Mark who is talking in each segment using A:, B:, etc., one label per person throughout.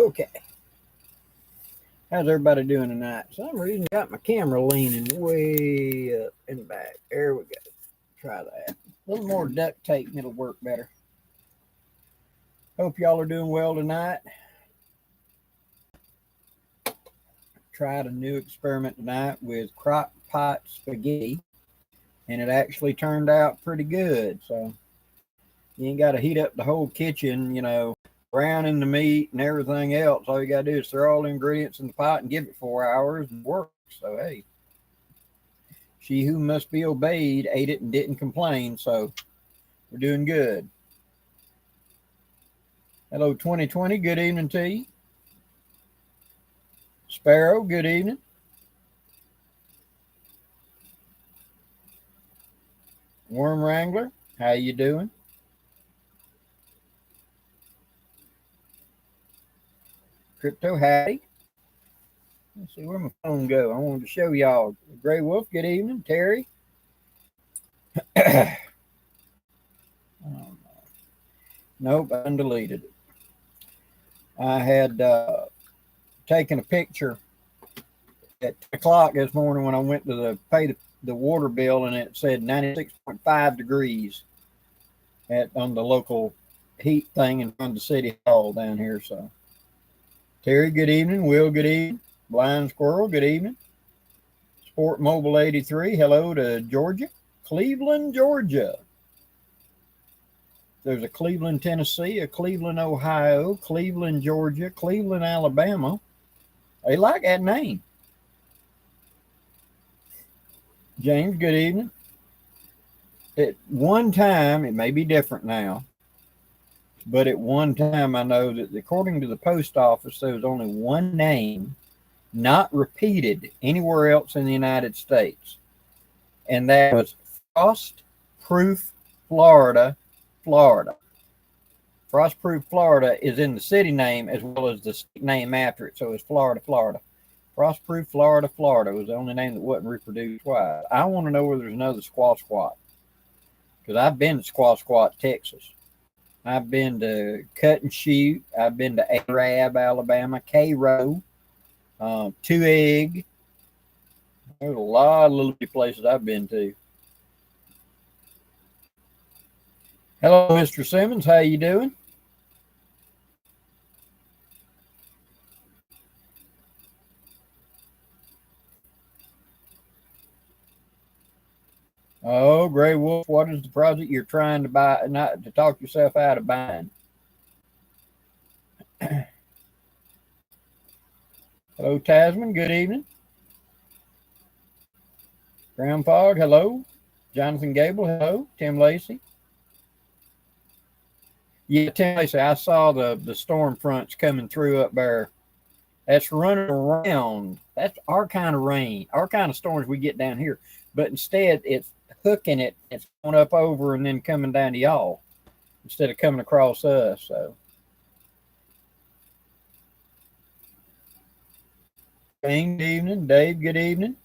A: Okay. How's everybody doing tonight? For some reason, got my camera leaning way up and back. There we go. Try that. A little more duct tape and it'll work better. Hope y'all are doing well tonight. Tried a new experiment tonight with crock pot spaghetti, and it actually turned out pretty good. So you ain't got to heat up the whole kitchen, browning the meat and everything else. All you got to do is throw all the ingredients in the pot and give it 4 hours and work. So, hey, she who must be obeyed ate it and didn't complain. So we're doing good. Hello, 2020. Good evening to you. Sparrow, good evening. Worm Wrangler, how you doing? Crypto Hattie. Let's see where my phone go. I wanted to show y'all. Gray Wolf, good evening. Terry. Nope, I undeleted it. I had taken a picture at 10 o'clock this morning when I went to pay the water bill, and it said 96.5 degrees on the local heat thing in front of the city hall down here. So, Terry, good evening. Will, good evening. Blind Squirrel, good evening. Sport Mobile 83, hello to Georgia. Cleveland, Georgia. There's a Cleveland, Tennessee, a Cleveland, Ohio, Cleveland, Georgia, Cleveland, Alabama. They like that name. James, good evening. At one time, it may be different now, but at one time I know that according to the post office, there was only one name not repeated anywhere else in the United States, and that was Frostproof, Florida. Frostproof, Florida is in the city name as well as the state name after it, so it's Florida. Frostproof, Florida was the only name that wasn't reproduced twice. I want to know whether there's another Squaw Squat, because I've been to Squaw Squat, Texas. I've been to Cut and Shoot. I've been to Arab, Alabama, Cairo, Two Egg. There's a lot of little places I've been to. Hello, Mr. Simmons. How you doing? Oh, Gray Wolf, what is the project you're trying to buy, not to talk yourself out of buying? Hello, Tasman. Good evening. Graham Fogg, hello. Jonathan Gable, hello. Tim Lacey. Yeah, Tim Lacey, I saw the storm fronts coming through up there. That's running around. That's our kind of rain, our kind of storms we get down here. But instead, it's hooking it. It's going up over and then coming down to y'all instead of coming across us. So, Good evening. Dave, good evening.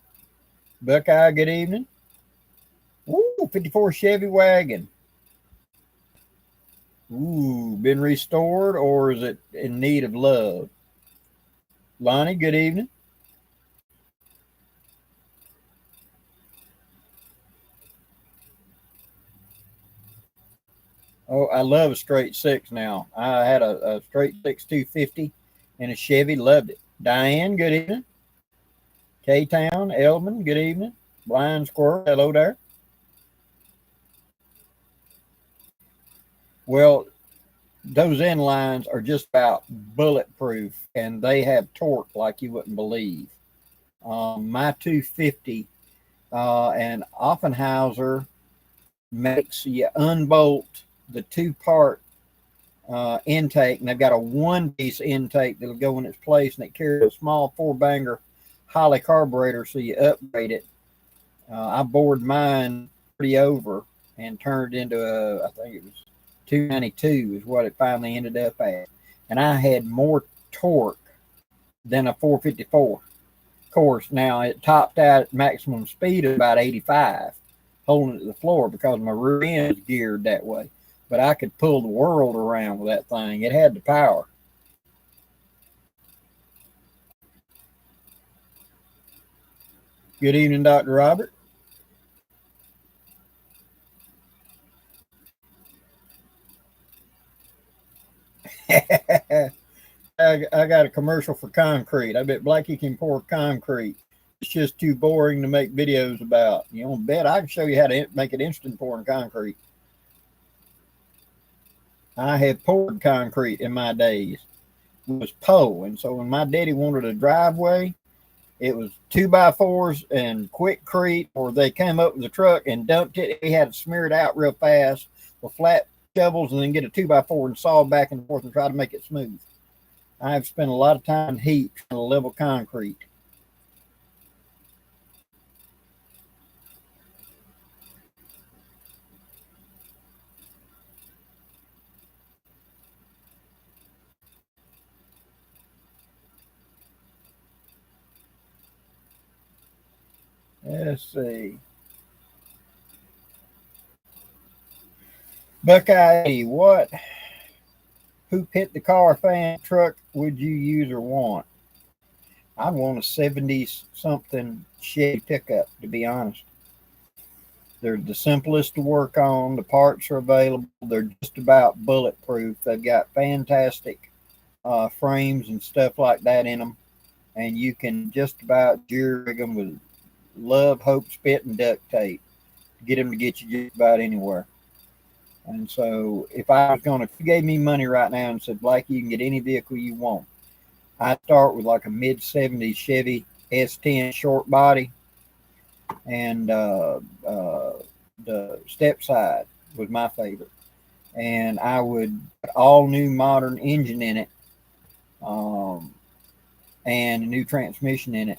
A: Buckeye, good evening. Ooh, 54 Chevy wagon. Ooh, been restored, or is it in need of love? Lonnie, good evening. Oh, I love a straight six now. I had a straight six 250 and a Chevy, loved it. Diane, good evening. K-Town, Elman, good evening. Blind Squirrel, hello there. Well, those end lines are just about bulletproof, and they have torque like you wouldn't believe. My 250 and Offenhauser makes you unbolt the two-part intake, and they've got a one-piece intake that'll go in its place, and it carries a small four-banger Holly carburetor, so you upgrade it. I bored mine pretty over and turned it into I think it was 292 is what it finally ended up at. And I had more torque than a 454. Of course, now it topped out at maximum speed of about 85, holding it to the floor because my rear end is geared that way. But I could pull the world around with that thing. It had the power. Good evening, Dr. Robert. I got a commercial for concrete. I bet Blackie can pour concrete. It's just too boring to make videos about. You know, bet I can show you how to make it instant pouring concrete. I have poured concrete in my days. It was pole, and so when my daddy wanted a driveway, it was 2x4s and quickcrete, or they came up with a truck and dumped it. He had to smear it out real fast with flat shovels and then get a 2x4 and saw back and forth and try to make it smooth. I've spent a lot of time in heat trying to level concrete. Let's see. Buckeye, who pit the car fan truck would you use or want? I'd want a 70s something Chevy pickup, to be honest. They're the simplest to work on. The parts are available. They're just about bulletproof. They've got fantastic frames and stuff like that in them. And you can just about jury rig them with love, hope, spit, and duct tape to get them to get you just about anywhere. And so if I was going to, if you gave me money right now and said, Blake, you can get any vehicle you want, I'd start with like a mid-70s Chevy S10 short body, and the step side was my favorite. And I would put all new modern engine in it, and a new transmission in it,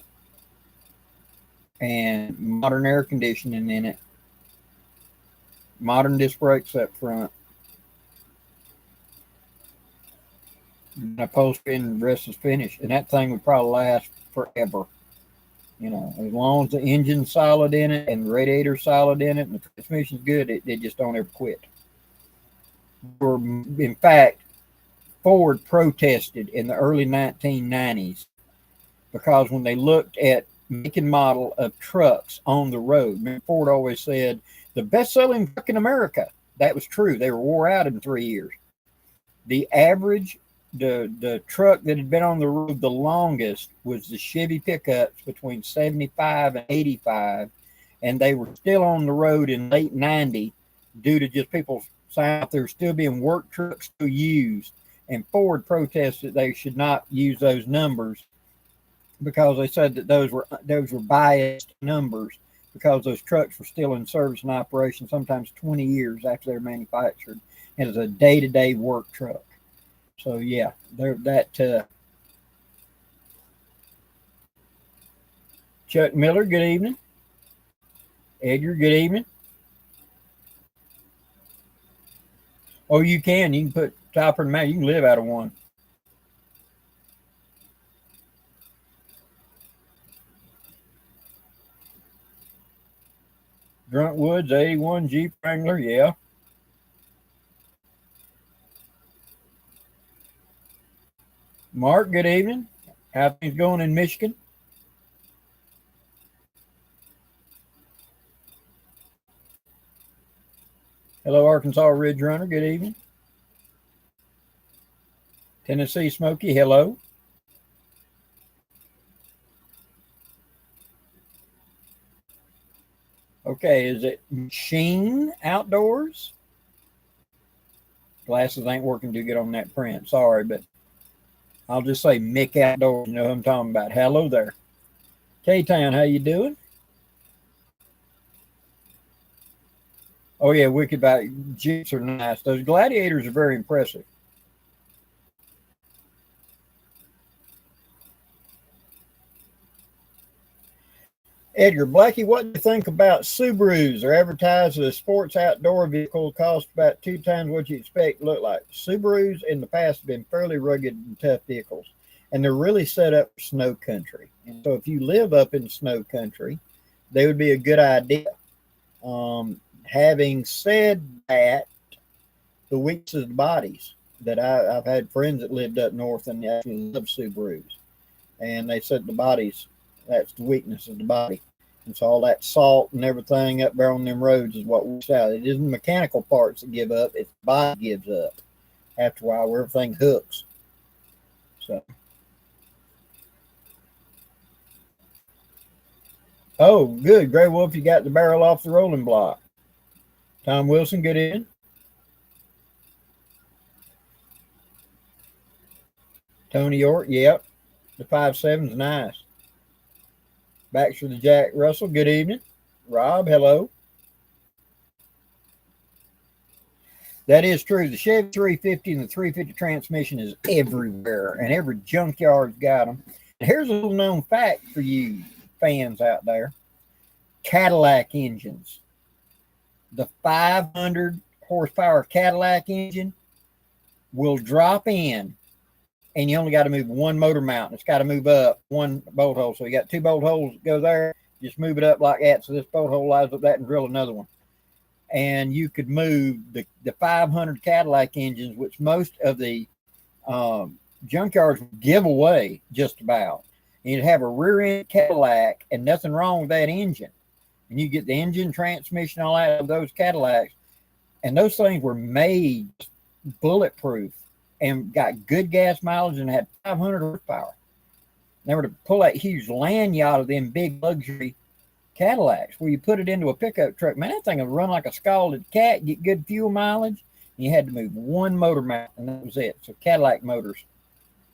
A: and modern air conditioning in it, modern disc brakes up front, and upholstery, and the rest is finished. And that thing would probably last forever. You know, as long as the engine's solid in it and the radiator's solid in it and the transmission's good, they just don't ever quit. In fact, Ford protested in the early 1990s because when they looked at make and model of trucks on the road, Ford always said the best-selling truck in America. That was true. They were wore out in 3 years. The average, the truck that had been on the road the longest was the Chevy pickups between 75 and 85, and they were still on the road in late 90 due to just people saying out there still being work trucks still used. And Ford protested they should not use those numbers because they said that those were biased numbers because those trucks were still in service and operation sometimes 20 years after they were manufactured, and it's a day-to-day work truck. So yeah, Chuck Miller, good evening. Edgar, good evening. Oh, you can put topper and mount. You can live out of one. Grunt Woods 81 Jeep Wrangler, yeah. Mark, good evening. How things going in Michigan? Hello, Arkansas Ridge Runner, good evening. Tennessee Smoky, hello. Okay, is it Machine Outdoors? Glasses ain't working too good on that print. Sorry, but I'll just say Mick Outdoors. You know who I'm talking about. Hello there. K-Town, how you doing? Oh, yeah, Wicked Bike Jeeps are nice. Those Gladiators are very impressive. Edgar Blackie, what do you think about Subarus? They're advertised as a sports outdoor vehicle, cost about 2 times what you expect to look like. Subarus in the past have been fairly rugged and tough vehicles, and they're really set up for snow country. And so if you live up in snow country, they would be a good idea. Having said that, the weakness of the bodies that I've had friends that lived up north and actually love Subarus, and they said the bodies, that's the weakness of the body. And so all that salt and everything up there on them roads is what works out. It isn't mechanical parts that give up, it's the body gives up after a while where everything hooks. So, oh, good. Gray Wolf, you got the barrel off the rolling block. Tom Wilson, good in. Tony York, yep. The 5.7's nice. Baxter the Jack Russell, good evening. Rob, hello. That is true. The Chevy 350 and the 350 transmission is everywhere, and every junkyard's got them. And here's a little known fact for you fans out there. Cadillac engines. The 500 horsepower Cadillac engine will drop in, and you only got to move one motor mount. It's got to move up one bolt hole. So you got two bolt holes that go there. Just move it up like that. So this bolt hole lines up that and drill another one. And you could move the 500 Cadillac engines, which most of the junkyards give away just about. And you'd have a rear end Cadillac and nothing wrong with that engine. And you get the engine, transmission, all that of those Cadillacs. And those things were made bulletproof and got good gas mileage and had 500 horsepower. They were to pull that huge land yacht of them big luxury Cadillacs where you put it into a pickup truck. Man, that thing would run like a scalded cat, get good fuel mileage. And you had to move one motor mount, and that was it. So Cadillac motors.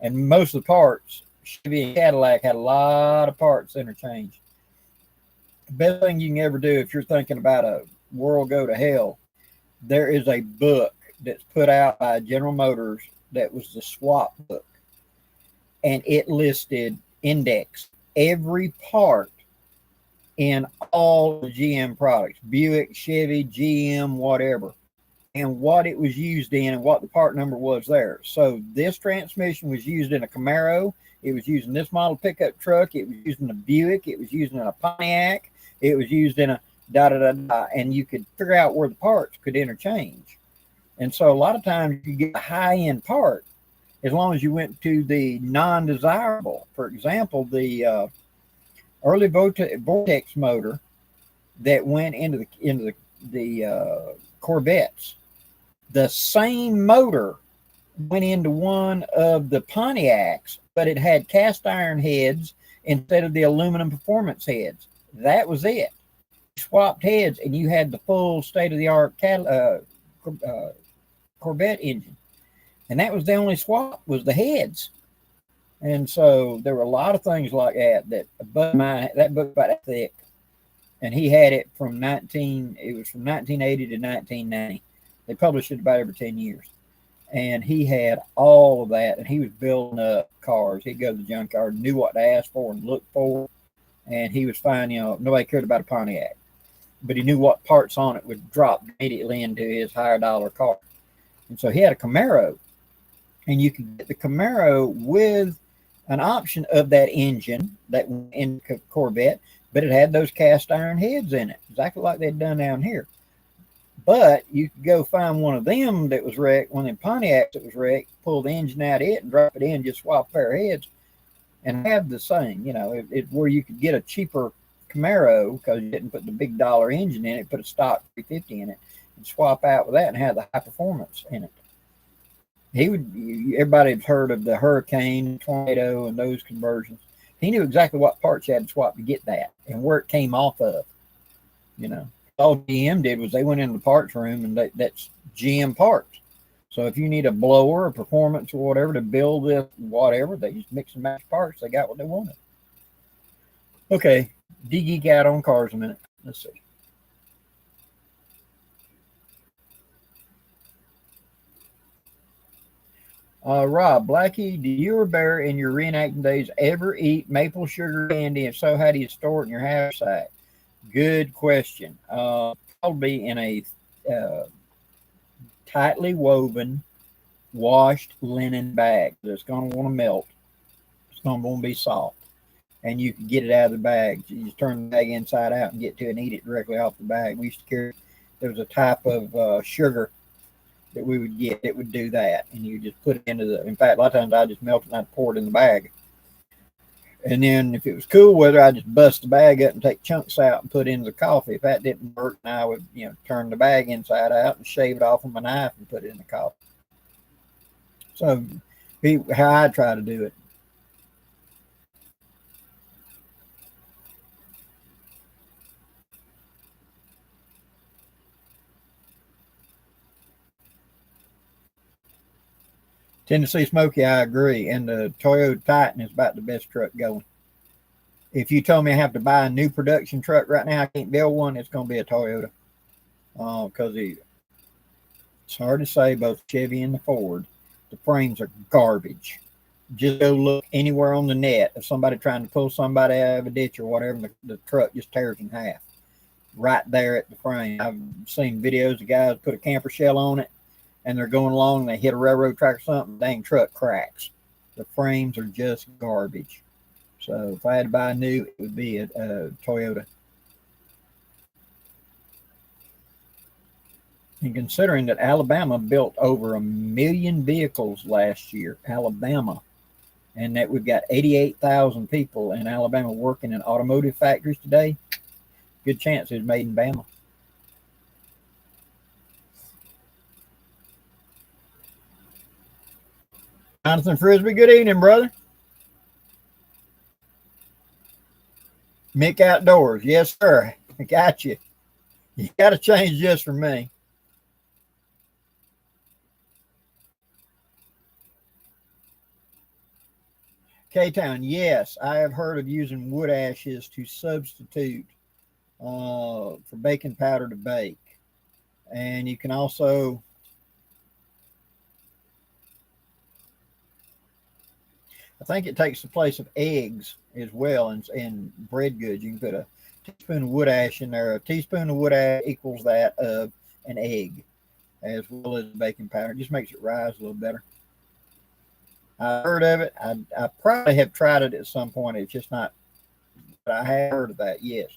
A: And most of the parts, Chevy and Cadillac had a lot of parts interchanged. The best thing you can ever do if you're thinking about a world go to hell, there is a book that's put out by General Motors that was the swap book. And it listed, indexed every part in all the GM products, Buick, Chevy, GM, whatever, and what it was used in and what the part number was there. So this transmission was used in a Camaro. It was used in this model pickup truck. It was used in a Buick. It was used in a Pontiac. It was used in a da-da-da-da. And you could figure out where the parts could interchange. And so a lot of times you get a high-end part as long as you went to the non-desirable. For example, the early Vortex motor that went into the Corvettes. The same motor went into one of the Pontiacs, but it had cast iron heads instead of the aluminum performance heads. That was it. You swapped heads, and you had the full state-of-the-art Corvette engine. And that was the only swap, was the heads. And so there were a lot of things like that. That a buddy of mine, that book about that thick, and he had it from 1980 to 1990. They published it about every 10 years. And he had all of that, and he was building up cars. He'd go to the junkyard, knew what to ask for and look for, and he was fine. You know, nobody cared about a Pontiac, but he knew what parts on it would drop immediately into his higher dollar car. And so he had a Camaro, and you could get the Camaro with an option of that engine that went in the Corvette, but it had those cast iron heads in it, exactly like they'd done down here. But you could go find one of them that was wrecked, one of them Pontiacs that was wrecked, pull the engine out of it and drop it in, just swap a pair of heads and have the same. You know, it where you could get a cheaper Camaro because you didn't put the big dollar engine in it, put a stock 350 in it, and swap out with that and have the high performance in it. Everybody's heard of the Hurricane, Tornado, and those conversions. He knew exactly what parts you had to swap to get that and where it came off of. You know, all GM did was they went into the parts room and that's GM parts. So if you need a blower, a performance, or whatever to build this, whatever, they just mix and match parts. They got what they wanted. Okay, de-geek out on cars a minute. Let's see. Rob, Blackie, do you or Bear in your reenacting days ever eat maple sugar candy? If so, how do you store it in your haversack? Good question. Probably in a tightly woven, washed linen bag. It's going to want to melt. It's going to want to be soft. And you can get it out of the bag. You just turn the bag inside out and get to it and eat it directly off the bag. We used to carry, there was a type of sugar that we would get that would do that. And you just put it into in fact, a lot of times I just melt it and I'd pour it in the bag. And then if it was cool weather, I'd just bust the bag up and take chunks out and put in the coffee. If that didn't work, I would, turn the bag inside out and shave it off with my knife and put it in the coffee. So how I try to do it. Tennessee Smoky, I agree. And the Toyota Titan is about the best truck going. If you told me I have to buy a new production truck right now, I can't build one, it's going to be a Toyota. Because it's hard to say, both Chevy and the Ford, the frames are garbage. Just go look anywhere on the net of somebody trying to pull somebody out of a ditch or whatever, the truck just tears in half. Right there at the frame. I've seen videos of guys put a camper shell on it, and they're going along, and they hit a railroad track or something, dang truck cracks. The frames are just garbage. So if I had to buy a new, it would be a Toyota. And considering that Alabama built over 1 million vehicles last year, Alabama, and that we've got 88,000 people in Alabama working in automotive factories today, good chance it's made in Bama. Jonathan Frisbee, good evening, brother. Mick Outdoors, yes, sir. I got you. You got to change just for me. K-Town, yes, I have heard of using wood ashes to substitute for baking powder to bake. And you can also, I think it takes the place of eggs as well in bread goods. You can put a teaspoon of wood ash in there. A teaspoon of wood ash equals that of an egg, as well as baking powder. It just makes it rise a little better. I heard of it. I probably have tried it at some point. It's just not, but I have heard of that, yes.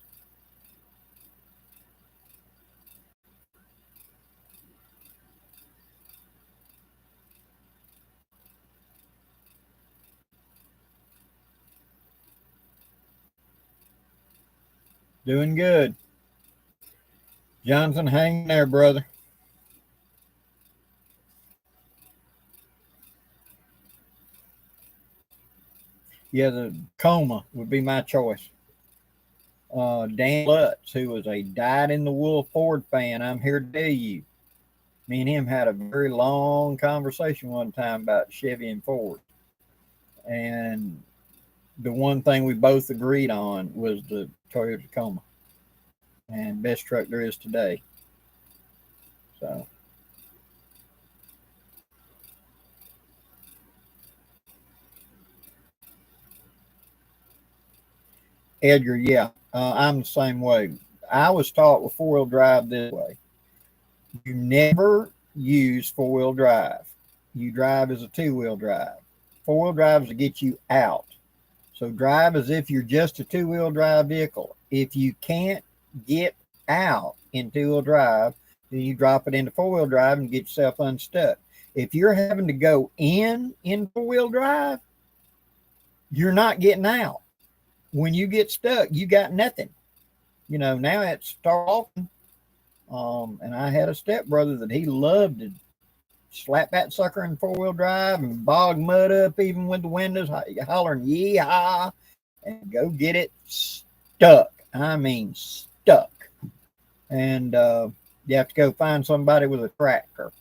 A: Doing good. Jonathan, hang there, brother. Yeah, the coma would be my choice. Dan Lutz, who was a dyed-in-the-wool Ford fan, I'm here to tell you, me and him had a very long conversation one time about Chevy and Ford. And the one thing we both agreed on was the Toyota Tacoma, and best truck there is today. So, Edgar, yeah, I'm the same way. I was taught with four-wheel drive this way. You never use four-wheel drive. You drive as a two-wheel drive. Four-wheel drive is to get you out. So drive as if you're just a two-wheel drive vehicle. If you can't get out in two-wheel drive, then you drop it into four-wheel drive and get yourself unstuck. If you're having to go in four-wheel drive, you're not getting out. When you get stuck, you got nothing. Now it's start often. And I had a stepbrother that he loved to slap that sucker in four-wheel drive and bog mud up even with the windows, hollering yee-haw, and go get it stuck. I mean stuck. And you have to go find somebody with a tractor.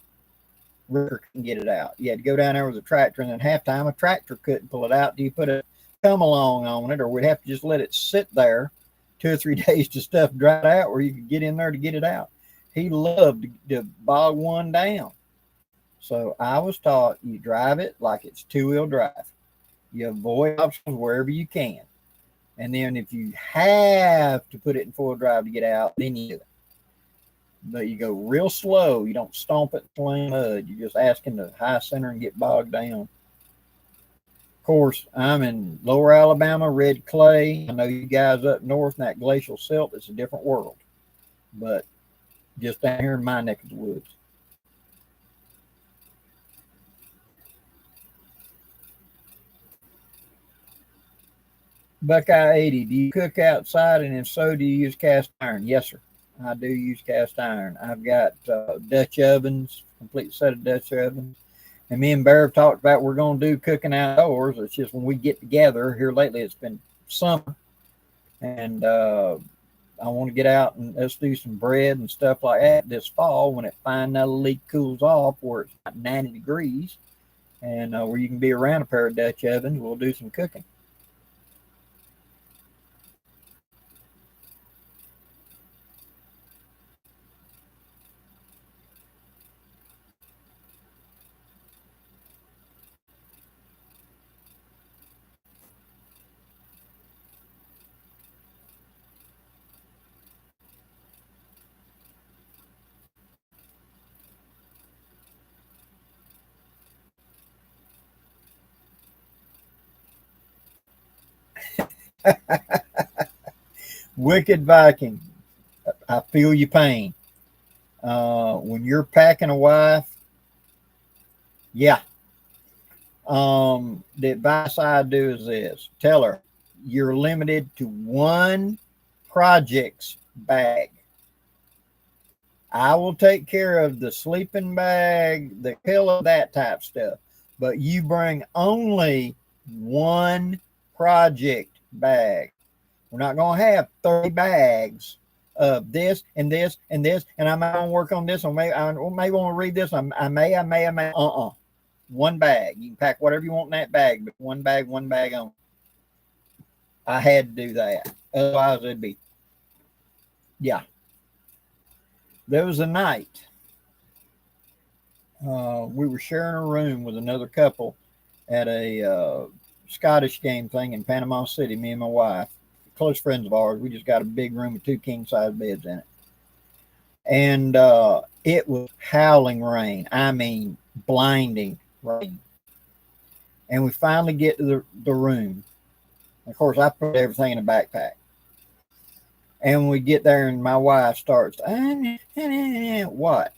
A: Ricker can get it out. You had to go down there with a tractor, and then halftime a tractor couldn't pull it out. Do you put a come along on it, or we'd have to just let it sit there 2 or 3 days to stuff dry out where you could get in there to get it out. He loved to bog one down. So I was taught you drive it like it's two-wheel drive. You avoid obstacles wherever you can. And then if you have to put it in four-wheel drive to get out, then you do it. But you go real slow. You don't stomp it in mud. You're just asking to high center and get bogged down. Of course, I'm in lower Alabama, red clay. I know you guys up north in that glacial silt, it's a different world. But just down here in my neck of the woods. Buckeye 80, do you cook outside? And if so, do you use cast iron? Yes, sir. I do use cast iron. I've got Dutch ovens, complete set of Dutch ovens. And me and Bear have talked about we're going to do cooking outdoors. It's just when we get together here lately, it's been summer. And I want to get out and let's do some bread and stuff like that this fall when it finally cools off where it's about 90 degrees and where you can be around a pair of Dutch ovens. We'll do some cooking. Wicked Viking, I feel your pain. When you're packing a wife, yeah. The advice I do is this: tell her you're limited to one project's bag. I will take care of the sleeping bag, the pillow, that type stuff. But you bring only one project bag. We're not going to have 30 bags of this and this and this. And I might want to work on this. I may want to read this. I may. One bag. You can pack whatever you want in that bag, but one bag on. I had to do that. Otherwise, it'd be, yeah. There was a night we were sharing a room with another couple at a Scottish game thing in Panama City, me and my wife, close friends of ours. We just got a big room with 2 king-size beds in it. And it was howling rain. I mean, blinding rain. And we finally get to the room. Of course, I put everything in a backpack. And we get there and my wife starts, what?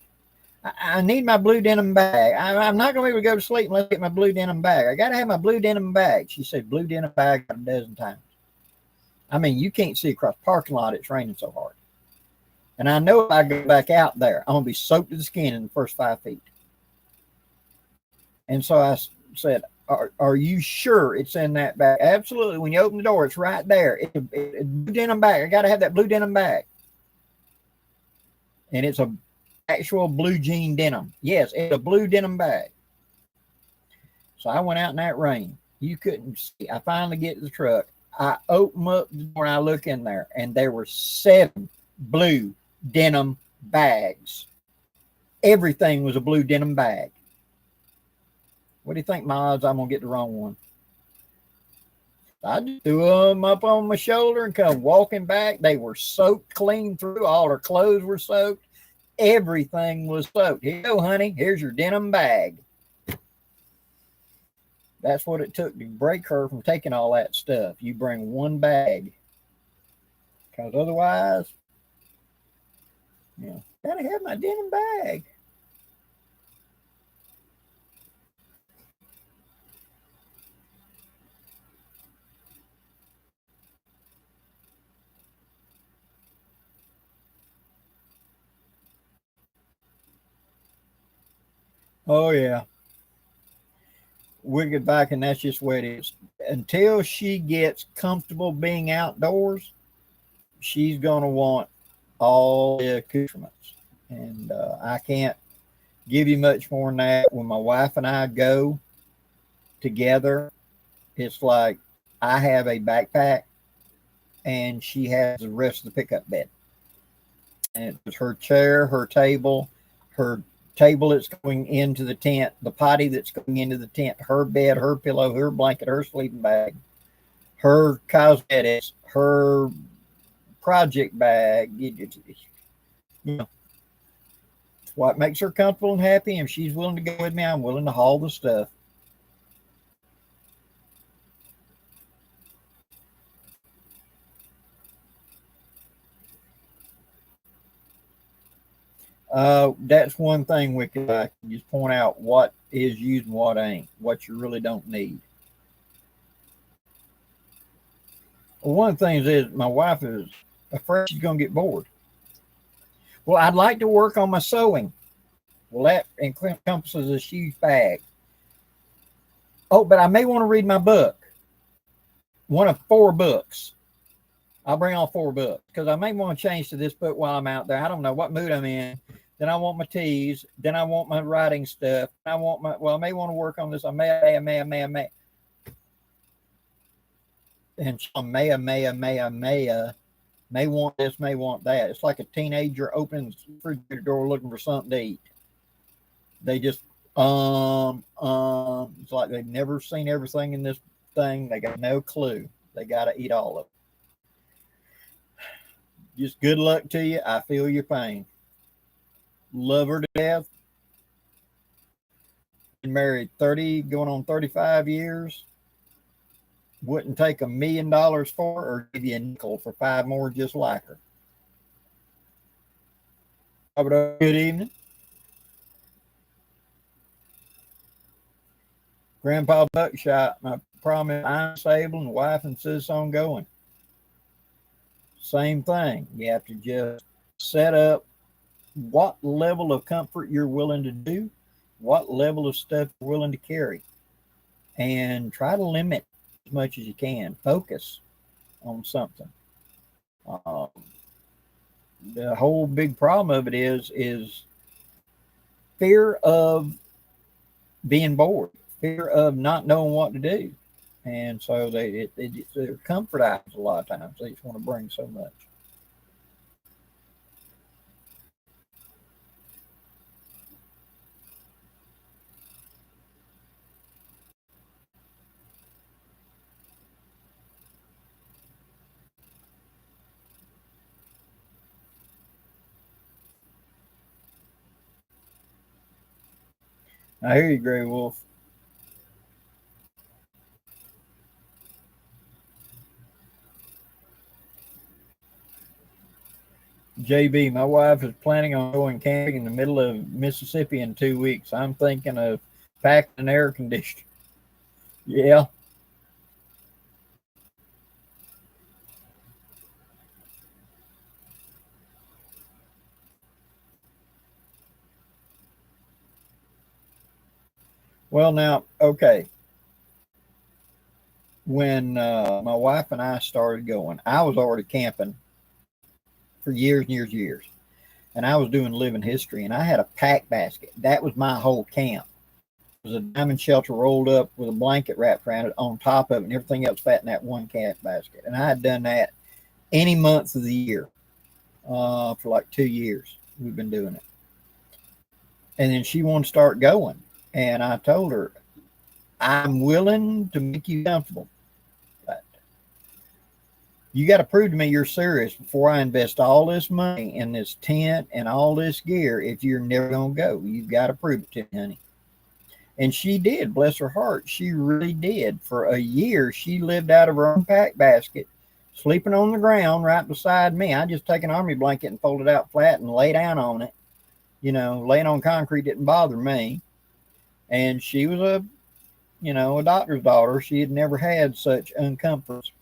A: I need my blue denim bag. I'm not going to be able to go to sleep unless I get my blue denim bag. I got to have my blue denim bag. She said blue denim bag a dozen times. I mean, you can't see across the parking lot. It's raining so hard. And I know if I go back out there, I'm going to be soaked to the skin in the first 5 feet. And so I said, are you sure it's in that bag? Absolutely. When you open the door, it's right there. It's a blue denim bag. I got to have that blue denim bag. And it's a actual blue jean denim. Yes, it's a blue denim bag. So I went out in that rain. You couldn't see. I finally get to the truck. I open up the door and I look in there, and there were 7 blue denim bags. Everything was a blue denim bag. What do you think my odds I'm going to get the wrong one? I just threw them up on my shoulder and come walking back. They were soaked clean through. All her clothes were soaked. Everything was soaked. Here you go, honey. Here's your denim bag. That's what it took to break her from taking all that stuff. You bring one bag. Because otherwise, gotta have my denim bag. Oh, yeah. Wicked back, and that's just where it is. Until she gets comfortable being outdoors, she's going to want all the accoutrements. And I can't give you much more than that. When my wife and I go together, it's like I have a backpack and she has the rest of the pickup bed. And it's her chair, her table that's going into the tent, the potty that's going into the tent, her bed, her pillow, her blanket, her sleeping bag, her cosmetics, her project bag. What makes her comfortable and happy. And if she's willing to go with me, I'm willing to haul the stuff. That's one thing we can just point out what is used and what ain't, what you really don't need. Well, one of the things is my wife is afraid she's going to get bored. Well, I'd like to work on my sewing. Well, that encompasses a huge bag. Oh, but I may want to read my book, one of 4 books. I'll bring all 4 books because I may want to change to this book while I'm out there. I don't know what mood I'm in. Then I want my teas. Then I want my writing stuff. I may want to work on this. I may. And so may want this, may want that. It's like a teenager opening the refrigerator door looking for something to eat. They just, it's like they've never seen everything in this thing. They got no clue. They got to eat all of it. Just good luck to you. I feel your pain. Love her to death. Been married 30, going on 35 years. Wouldn't take $1 million for her or give you a nickel for 5 more just like her. Good evening. Grandpa Buckshot, my problem is I'm disabled and wife insists on going. Same thing. You have to just set up what level of comfort you're willing to do, what level of stuff you're willing to carry, and try to limit as much as you can. Focus on something. The whole big problem of it is fear of being bored, fear of not knowing what to do. And so they're comfort items a lot of times. They just want to bring so much. I hear you, Gray Wolf. JB, my wife is planning on going camping in the middle of Mississippi in 2 weeks. I'm thinking of packing an air conditioner. Yeah. Well, now, okay. When my wife and I started going, I was already camping for years and years and years. And I was doing living history, and I had a pack basket. That was my whole camp. It was a diamond shelter rolled up with a blanket wrapped around it on top of it, and everything else fat in that one camp basket. And I had done that any month of the year for like 2 years. We've been doing it. And then she wanted to start going. And I told her, I'm willing to make you comfortable. But you got to prove to me you're serious before I invest all this money in this tent and all this gear. If you're never going to go, you've got to prove it to me, honey. And she did, bless her heart. She really did. For a year, she lived out of her own pack basket, sleeping on the ground right beside me. I just take an army blanket and fold it out flat and lay down on it. You know, laying on concrete didn't bother me. And she was a doctor's daughter. She had never had such uncomforts.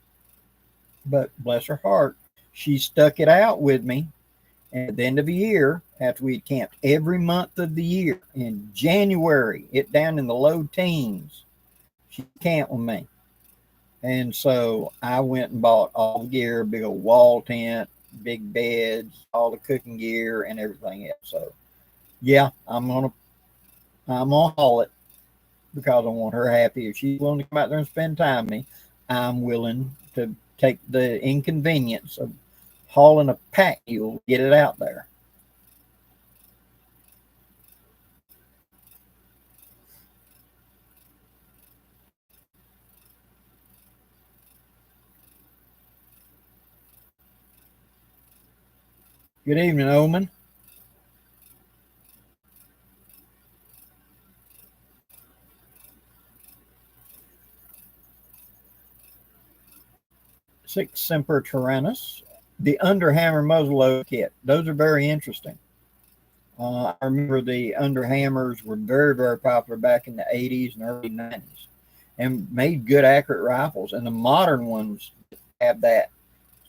A: But bless her heart, she stuck it out with me. And at the end of the year, after we had camped every month of the year, in January, it down in the low teens, she camped with me. And so I went and bought all the gear, big old wall tent, big beds, all the cooking gear and everything else. So yeah, I'm gonna haul it because I want her happy. If she's willing to come out there and spend time with me, I'm willing to take the inconvenience of hauling a pack mule, get it out there. Good evening, Omen. Six Semper Tyrannis, the Underhammer muzzleloader kit. Those are very interesting. I remember the Underhammers were very, very popular back in the 80s and early 90s and made good, accurate rifles. And the modern ones have that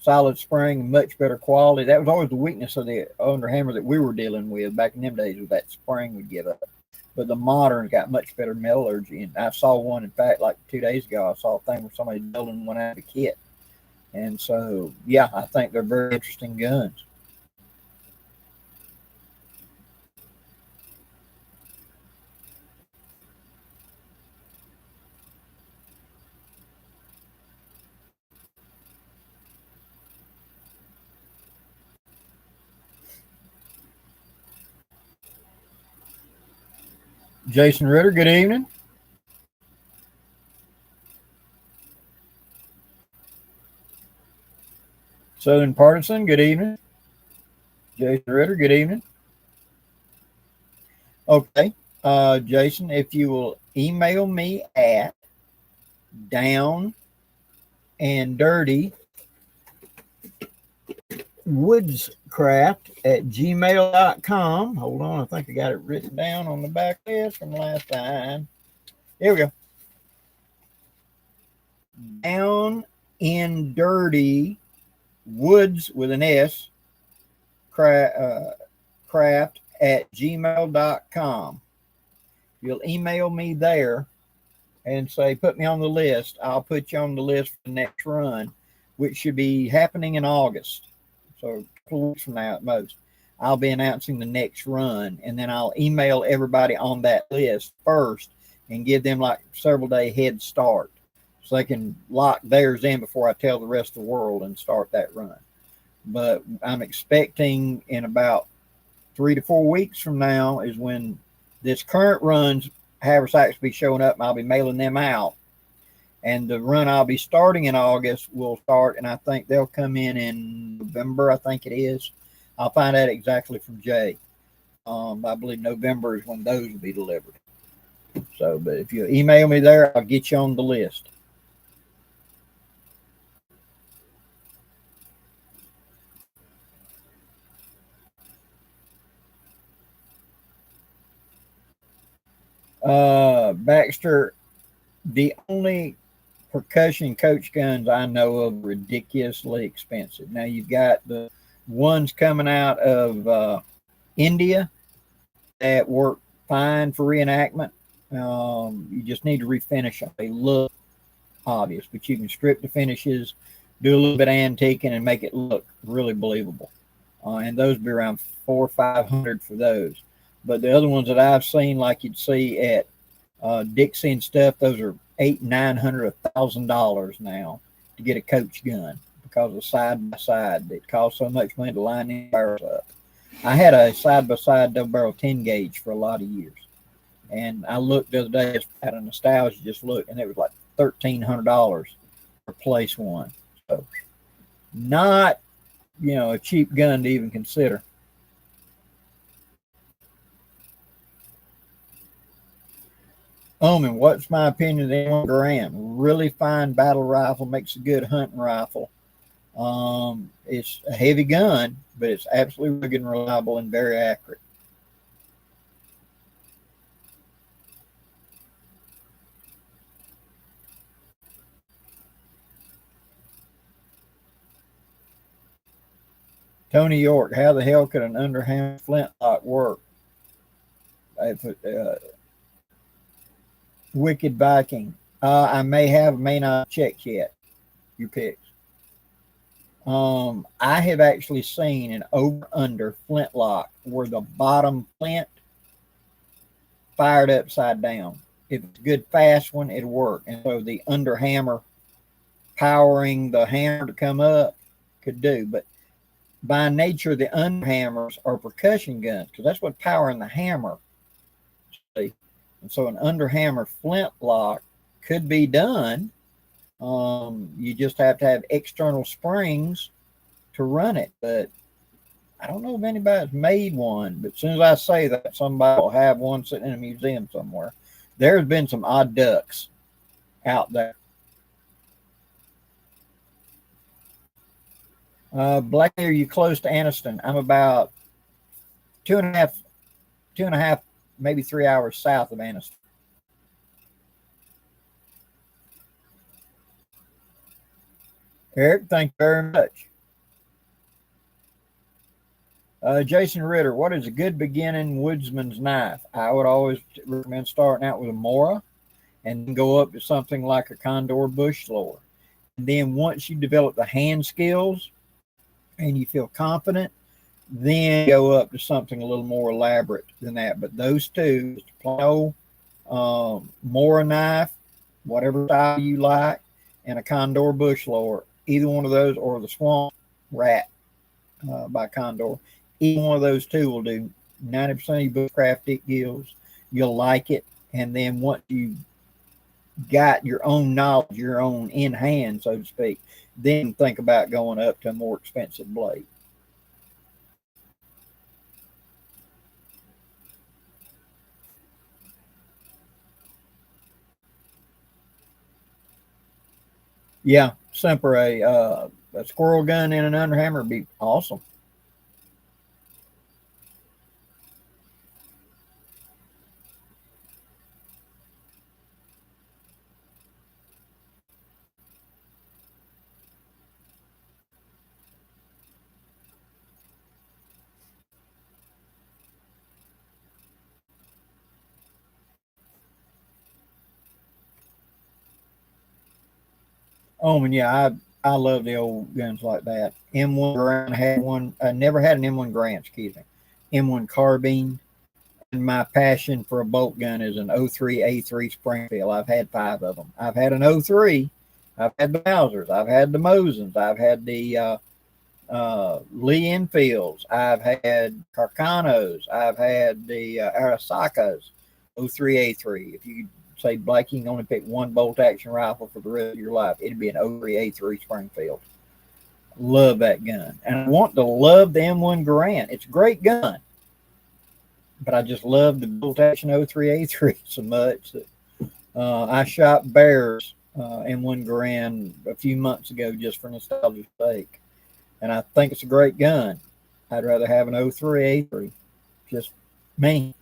A: solid spring, much better quality. That was always the weakness of the underhammer that we were dealing with back in them days, was that spring would give up. But the modern got much better metallurgy. And I saw one, in fact, like 2 days ago, I saw a thing where somebody building one out of a kit. And so, yeah, I think they're very interesting guns. Jason Ritter, good evening. Southern Partisan, good evening. Jason Ritter, good evening. Okay, Jason, if you will email me at down and dirty woodscraft@gmail.com. Hold on, I think I got it written down on the back list from last time. Here we go. Down in dirty woods with an S craft at gmail.com. You'll email me there and say, put me on the list. I'll put you on the list for the next run, which should be happening in August. So a couple of weeks from now at most, I'll be announcing the next run, and then I'll email everybody on that list first and give them like several day head start so they can lock theirs in before I tell the rest of the world and start that run. But I'm expecting in about 3 to 4 weeks from now is when this current run's haversacks will be showing up, and I'll be mailing them out. And the run I'll be starting in August will start, and I think they'll come in November, I think it is. I'll find out exactly from Jay. I believe November is when those will be delivered. So, but if you email me there, I'll get you on the list. Baxter, the only percussion coach guns I know of ridiculously expensive. Now you've got the ones coming out of India that work fine for reenactment. You just need to refinish them. They look obvious, but you can strip the finishes, do a little bit of antiquing, and make it look really believable. And those be around $400 or $500 for those. But the other ones that I've seen, like you'd see at Dixie and stuff, those are $800, $900, $1,000 now to get a coach gun because of side by side. It costs so much money to line these barrels up. I had a side by side double barrel 10 gauge for a lot of years, and I looked the other day at a nostalgia, just looked, and it was like $1,300 to replace one. So not, a cheap gun to even consider. And what's my opinion of the M1 Garand? Really fine battle rifle, makes a good hunting rifle. It's a heavy gun, but it's absolutely rugged and reliable and very accurate. Tony York, how the hell could an underhand flintlock work? Wicked Viking. I may not checked yet. Your picks. I have actually seen an over-under flintlock where the bottom flint fired upside down. If it's a good fast one, it'll work. And so the underhammer powering the hammer to come up could do. But by nature, the underhammers are percussion guns because that's what powering the hammer. See? And so an underhammer flintlock could be done. You just have to have external springs to run it. But I don't know if anybody's made one. But as soon as I say that, somebody will have one sitting in a museum somewhere. There's been some odd ducks out there. Blackie, are you close to Anniston? I'm about two and a half, maybe 3 hours south of Anniston. Eric, thank you very much. Jason Ritter, what is a good beginning woodsman's knife? I would always recommend starting out with a Mora and then go up to something like a Condor bush thrower. And then once you develop the hand skills and you feel confident, then go up to something a little more elaborate than that. But those two, just a plain old Mora knife, whatever style you like, and a Condor bush thrower, either one of those, or the Swamp Rat by Condor. Either one of those two will do 90% of your bushcraft skills. You'll like it. And then once you got your own knowledge, your own in hand, so to speak, then think about going up to a more expensive blade. Yeah, Semper, a squirrel gun and an underhammer would be awesome. Oh, and yeah, I love the old guns like that. M1 Garand had one. I never had an M1 Garand, excuse me. M1 carbine. And my passion for a bolt gun is an 03 A3 Springfield. I've had 5 of them. I've had an 03. I've had the Mausers. I've had the Mosins. I've had the Lee Enfields. I've had Carcanos. I've had the Arasacas 03 A3. If you say, Blake, you can only pick one bolt action rifle for the rest of your life, it'd be an 03 A3 Springfield. Love that gun. And I want to love the M1 Garand. It's a great gun. But I just love the bolt action 03 A3 so much that I shot bears M1 Garand a few months ago just for nostalgia's sake. And I think it's a great gun. I'd rather have an 03 A3. Just me.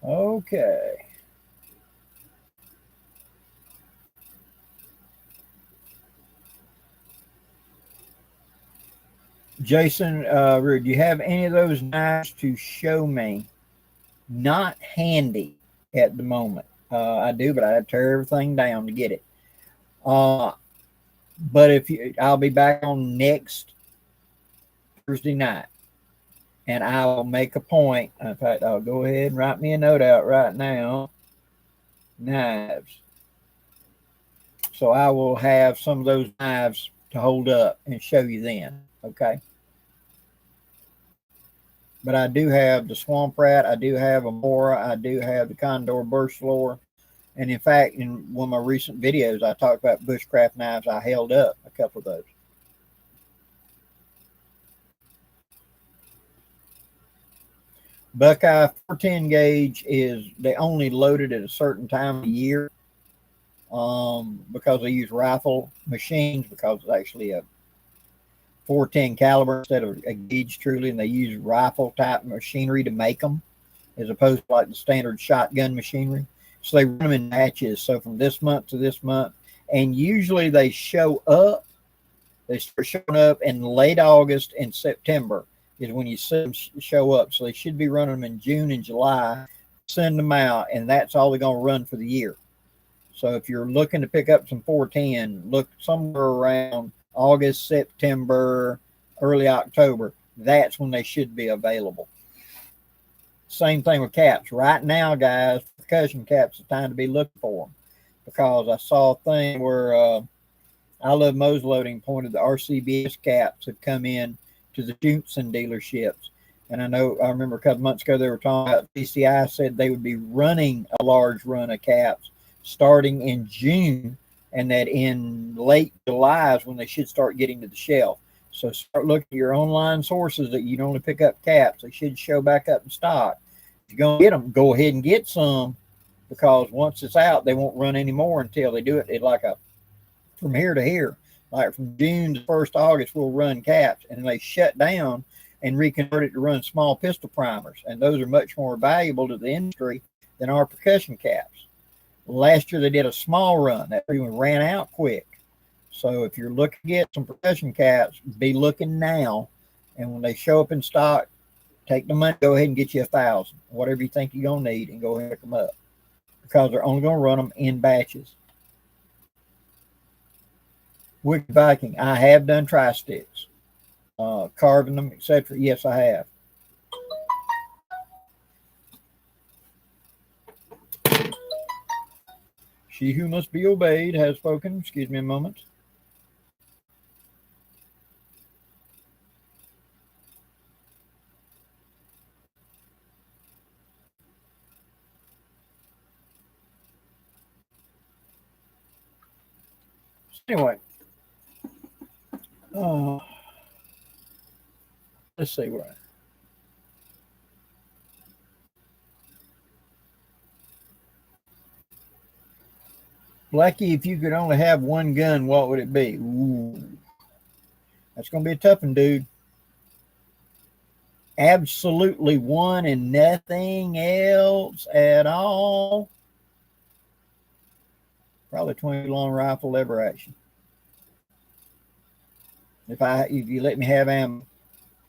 A: Okay. Jason, do you have any of those knives to show me? Not handy at the moment. I do, but I tear everything down to get it. Uh, but if you, I'll be back on next Thursday night, and I will make a point. In fact, I'll go ahead and write me a note out right now. Knives. So I will have some of those knives to hold up and show you then. Okay. But I do have the Swamp Rat. I do have a Mora. I do have the Condor Burst Thrower. And in fact, in one of my recent videos, I talked about bushcraft knives. I held up a couple of those. Buckeye 410 gauge is they only loaded at a certain time of year because they use rifle machines because it's actually a 410 caliber instead of a gauge truly, and they use rifle type machinery to make them as opposed to like the standard shotgun machinery. So they run them in batches. So from this month to this month, and usually they show up. They start showing up in late August and September is when you see them show up. So they should be running them in June and July. Send them out, and that's all they're going to run for the year. So if you're looking to pick up some 410, look somewhere around August, September, early October. That's when they should be available. Same thing with caps. Right now, guys, percussion caps, it's time to be looking for them because I saw a thing where I Love Muzzleloading pointed the RCBS caps have come in to the Johnson dealerships. And I remember a couple months ago they were talking about PCI said they would be running a large run of caps starting in June, and that in late July is when they should start getting to the shelf. So start looking at your online sources that you can only pick up caps. They should show back up in stock. If you're going to get them, go ahead and get some because once it's out, they won't run anymore until they do it like a from here to here. Like from June to 1st August, we'll run caps, and they shut down and reconvert it to run small pistol primers. And those are much more valuable to the industry than our percussion caps. Last year they did a small run that even ran out quick. So if you're looking to get some percussion caps, be looking now. And when they show up in stock, take the money, go ahead and get you 1,000, whatever you think you're going to need, and go ahead and pick them up. Because they're only going to run them in batches. Wicked Viking, I have done tri-sticks. Carving them, etc. Yes, I have. She who must be obeyed has spoken. Excuse me a moment. Anyway, let's see where. Blackie, if you could only have one gun, what would it be? Ooh, that's going to be a tough one, dude. Absolutely one and nothing else at all. Probably 20 long rifle lever action. If you let me have ammo.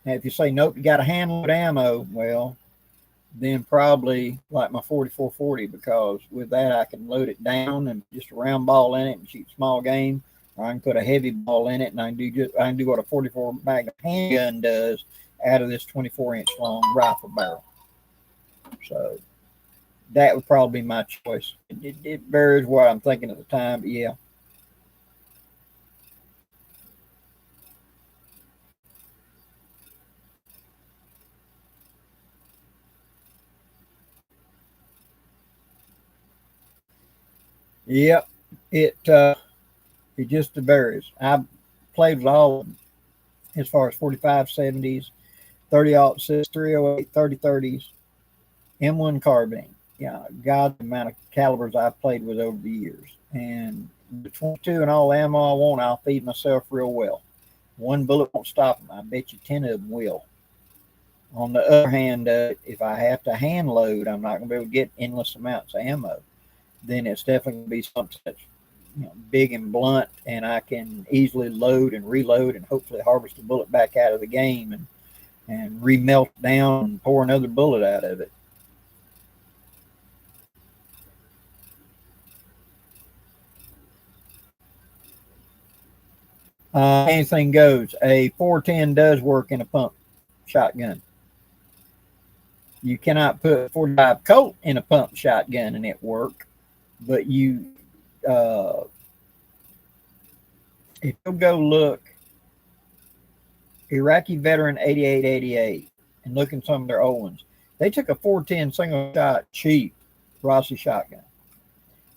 A: Now, if you say nope, you got to handle with ammo, well, then probably like my 4440, because with that I can load it down and just a round ball in it and shoot small game, or I can put a heavy ball in it and I can do what a 44 Magnum handgun does out of this 24-inch long rifle barrel. So that would probably be my choice. It varies what I'm thinking at the time, but yeah. Yep, it just varies. I've played with all of them, as far as 45 70s, 30-06, 308, 30-30s, M1 carbine. Yeah, God, the amount of calibers I've played with over the years. And the 22 and all the ammo I want, I'll feed myself real well. One bullet won't stop them. I bet you 10 of them will. On the other hand, if I have to hand load, I'm not going to be able to get endless amounts of ammo. Then it's definitely going to be something that's big and blunt, and I can easily load and reload and hopefully harvest the bullet back out of the game and remelt down and pour another bullet out of it. Anything goes. A 410 does work in a pump shotgun. You cannot put 45 Colt in a pump shotgun and it work, but you if you'll go look Iraqi veteran 8888 and look in some of their old ones, they took a 410 single shot cheap Rossi shotgun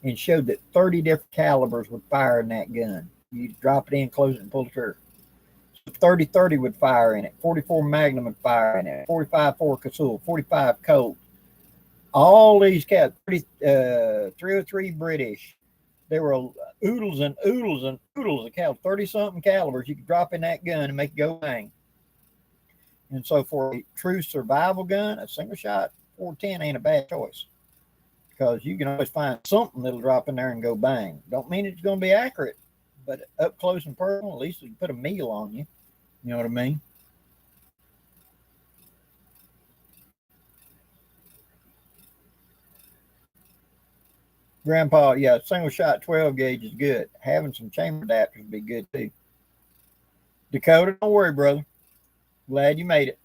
A: and showed that 30 different calibers would fire in that gun. You drop it in, close it, and pull the trigger. 30-30 would fire in it. 44 Magnum would fire in it. 45 Ford Cazul, 45 Colt. All these cats, 303 British. There were oodles and oodles and oodles of calibers, 30-something calibers you could drop in that gun and make it go bang. And so for a true survival gun, a single shot 410 ain't a bad choice, because you can always find something that'll drop in there and go bang. Don't mean it's going to be accurate, but up close and personal, at least it'll put a meal on you. You know what I mean? Grandpa, yeah, single shot 12 gauge is good. Having some chamber adapters would be good too. Dakota, don't worry, brother. Glad you made it.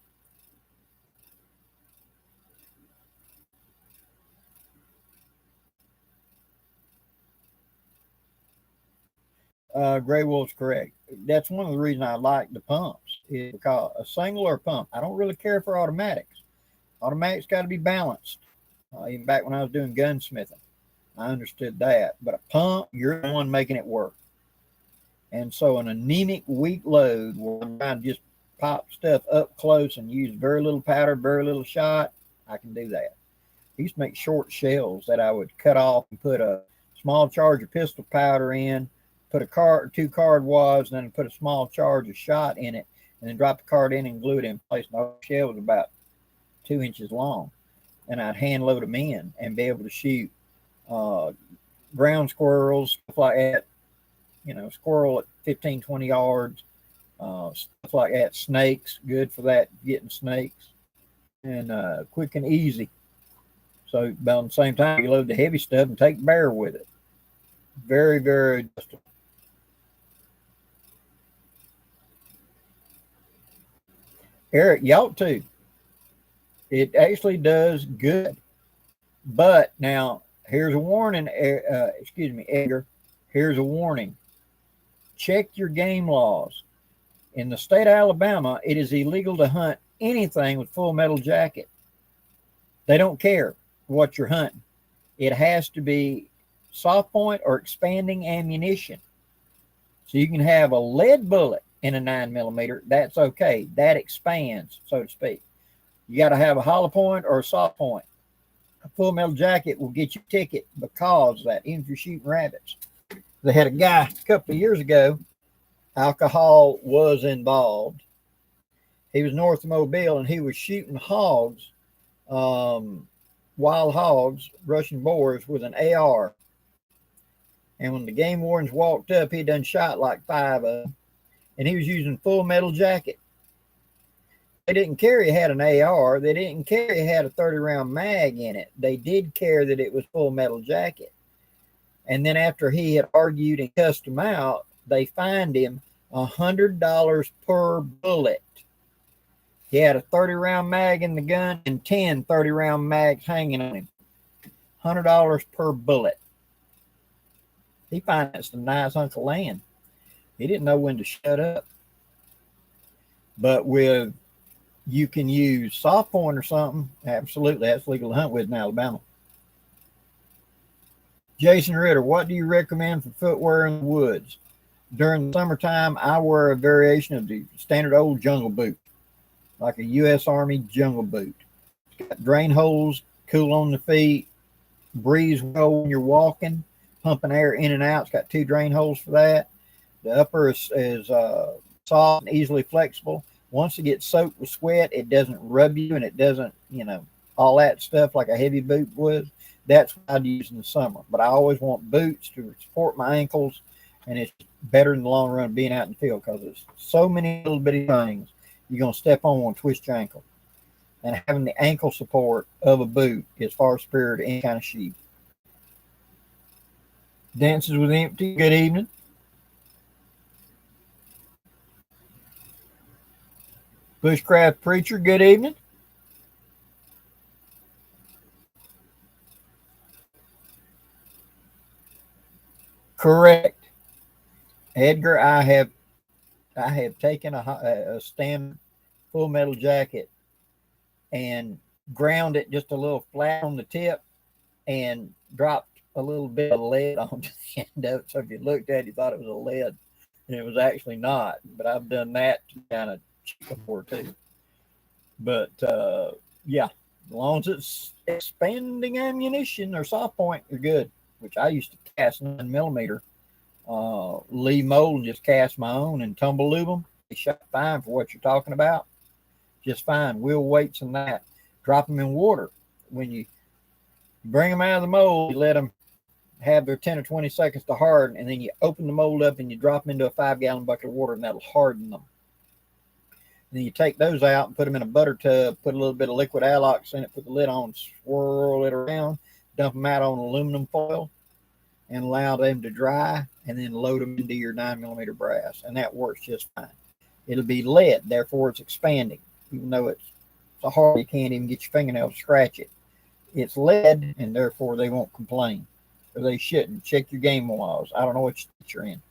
A: Gray Wolf's correct. That's one of the reasons I like the pumps, is because a single or a pump, I don't really care for automatics. Automatics got to be balanced. Even back when I was doing gunsmithing, I understood that. But a pump, you're the one making it work. And so an anemic, weak load where I'm trying to just pop stuff up close and use very little powder, very little shot, I can do that. I used to make short shells that I would cut off and put a small charge of pistol powder in, put two card wads, and then put a small charge of shot in it, and then drop the card in and glue it in place. And the shell was about 2 inches long, and I'd hand load them in and be able to shoot uh, ground squirrels, stuff like that. Squirrel at 15, 20 yards, stuff like that. Snakes, good for that, getting snakes, and quick and easy. So, about the same time, you load the heavy stuff and take bear with it. Very, very adjustable. Eric, you ought to. It actually does good. But now, here's a warning. Excuse me, Edgar. Here's a warning. Check your game laws. In the state of Alabama, it is illegal to hunt anything with full metal jacket. They don't care what you're hunting. It has to be soft point or expanding ammunition. So you can have a lead bullet in a 9mm. That's okay. That expands, so to speak. You got to have a hollow point or a soft point. A full metal jacket will get you a ticket because of that, even if you're shooting rabbits. They had a guy a couple of years ago, alcohol was involved. He was north of Mobile and he was shooting hogs, wild hogs, Russian boars with an AR. And when the game wardens walked up, he done shot like 5 of them. And he was using full metal jacket. They didn't care he had an AR. They didn't care he had a 30-round mag in it. They did care that it was full metal jacket. And then after he had argued and cussed him out, they fined him $100 per bullet. He had a 30-round mag in the gun and 10 30-round mags hanging on him. $100 per bullet. He financed a nice hunk of land. He didn't know when to shut up. But with, you can use soft point or something. Absolutely, that's legal to hunt with in Alabama. Jason Ritter, what do you recommend for footwear in the woods? During the summertime, I wear a variation of the standard old jungle boot, like a U.S. Army jungle boot. It's got drain holes, cool on the feet, breeze well when you're walking, pumping air in and out. It's got 2 drain holes for that. The upper is soft and easily flexible. Once it gets soaked with sweat, it doesn't rub you and it doesn't, all that stuff like a heavy boot would. That's what I'd use in the summer. But I always want boots to support my ankles, and it's better in the long run being out in the field because there's so many little bitty things you're going to step on and twist your ankle. And having the ankle support of a boot is far superior to any kind of shoe. Dances with Empty, good evening. Bushcraft Preacher, good evening. Correct. Edgar, I have taken a standard full metal jacket and ground it just a little flat on the tip and dropped a little bit of lead onto the end of it. So if you looked at it, you thought it was a lead, and it was actually not. But I've done that kind of before too. But yeah, as long as it's expanding ammunition or soft point, you're good. Which I used to cast 9mm Lee mold and just cast my own and tumble lube them. They shot fine for what you're talking about. Just fine. Wheel weights and that. Drop them in water. When you bring them out of the mold, you let them have their 10 or 20 seconds to harden, and then you open the mold up and you drop them into a 5-gallon bucket of water, and that'll harden them. And then you take those out and put them in a butter tub, put a little bit of liquid Alox in it, put the lid on, swirl it around, dump them out on aluminum foil, and allow them to dry, and then load them into your 9mm brass, and that works just fine. It'll be lead, therefore it's expanding, even though it's so hard you can't even get your fingernails to scratch it. It's lead, and therefore they won't complain, or they shouldn't. Check your game laws. I don't know what state you're in.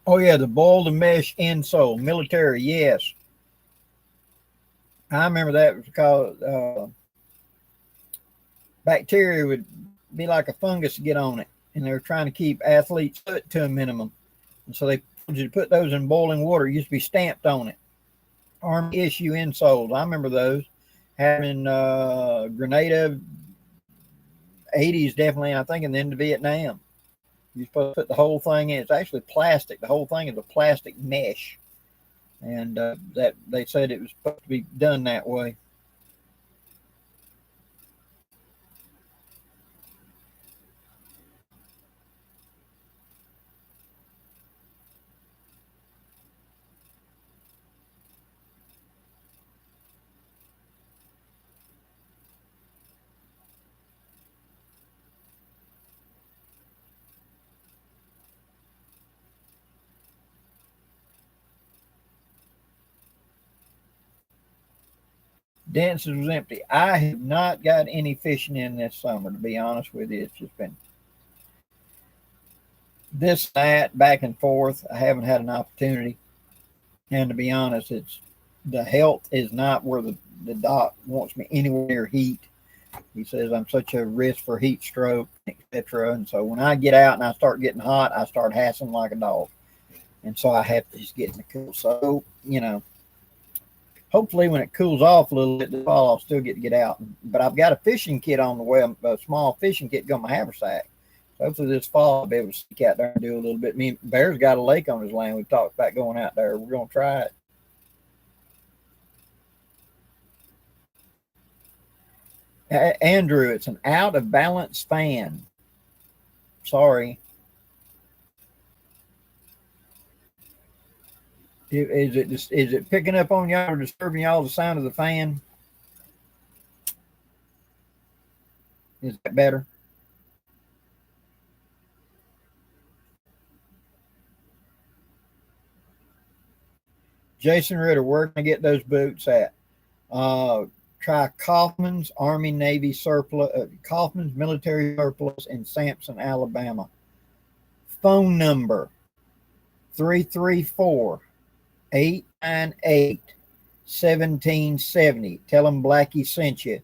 A: Oh yeah, the boiled mesh insole, military. Yes, I remember that was because bacteria would be like a fungus to get on it, and they were trying to keep athletes' foot to a minimum, and so they told you to put those in boiling water. It used to be stamped on it. Army issue insoles. I remember those. Having Grenada 80s definitely, I think, and then to Vietnam. You're supposed to put the whole thing in. It's actually plastic. The whole thing is a plastic mesh, and that they said it was supposed to be done that way. Dances was empty. I have not got any fishing in this summer, to be honest with you. It's just been this, that, back and forth. I haven't had an opportunity. And to be honest, it's the health is not where the doc wants me anywhere near heat. He says I'm such a risk for heat stroke, etc. And so when I get out and I start getting hot, I start hassling like a dog. And so I have to just get in the cool. So, hopefully when it cools off a little bit this fall, I'll still get to get out. But I've got a fishing kit on the way, a small fishing kit going my haversack. So hopefully this fall I'll be able to sneak out there and do a little bit. Me and Bear's got a lake on his land. We've talked about going out there. We're going to try it. Andrew, it's an out of balance fan. Sorry. Is it picking up on y'all or disturbing y'all the sound of the fan? Is that better? Jason Ritter, where can I get those boots at? Try Kaufman's Army Navy surplus, Kaufman's military surplus in Sampson, Alabama. Phone number 334 898 1770. Tell them Blackie sent you.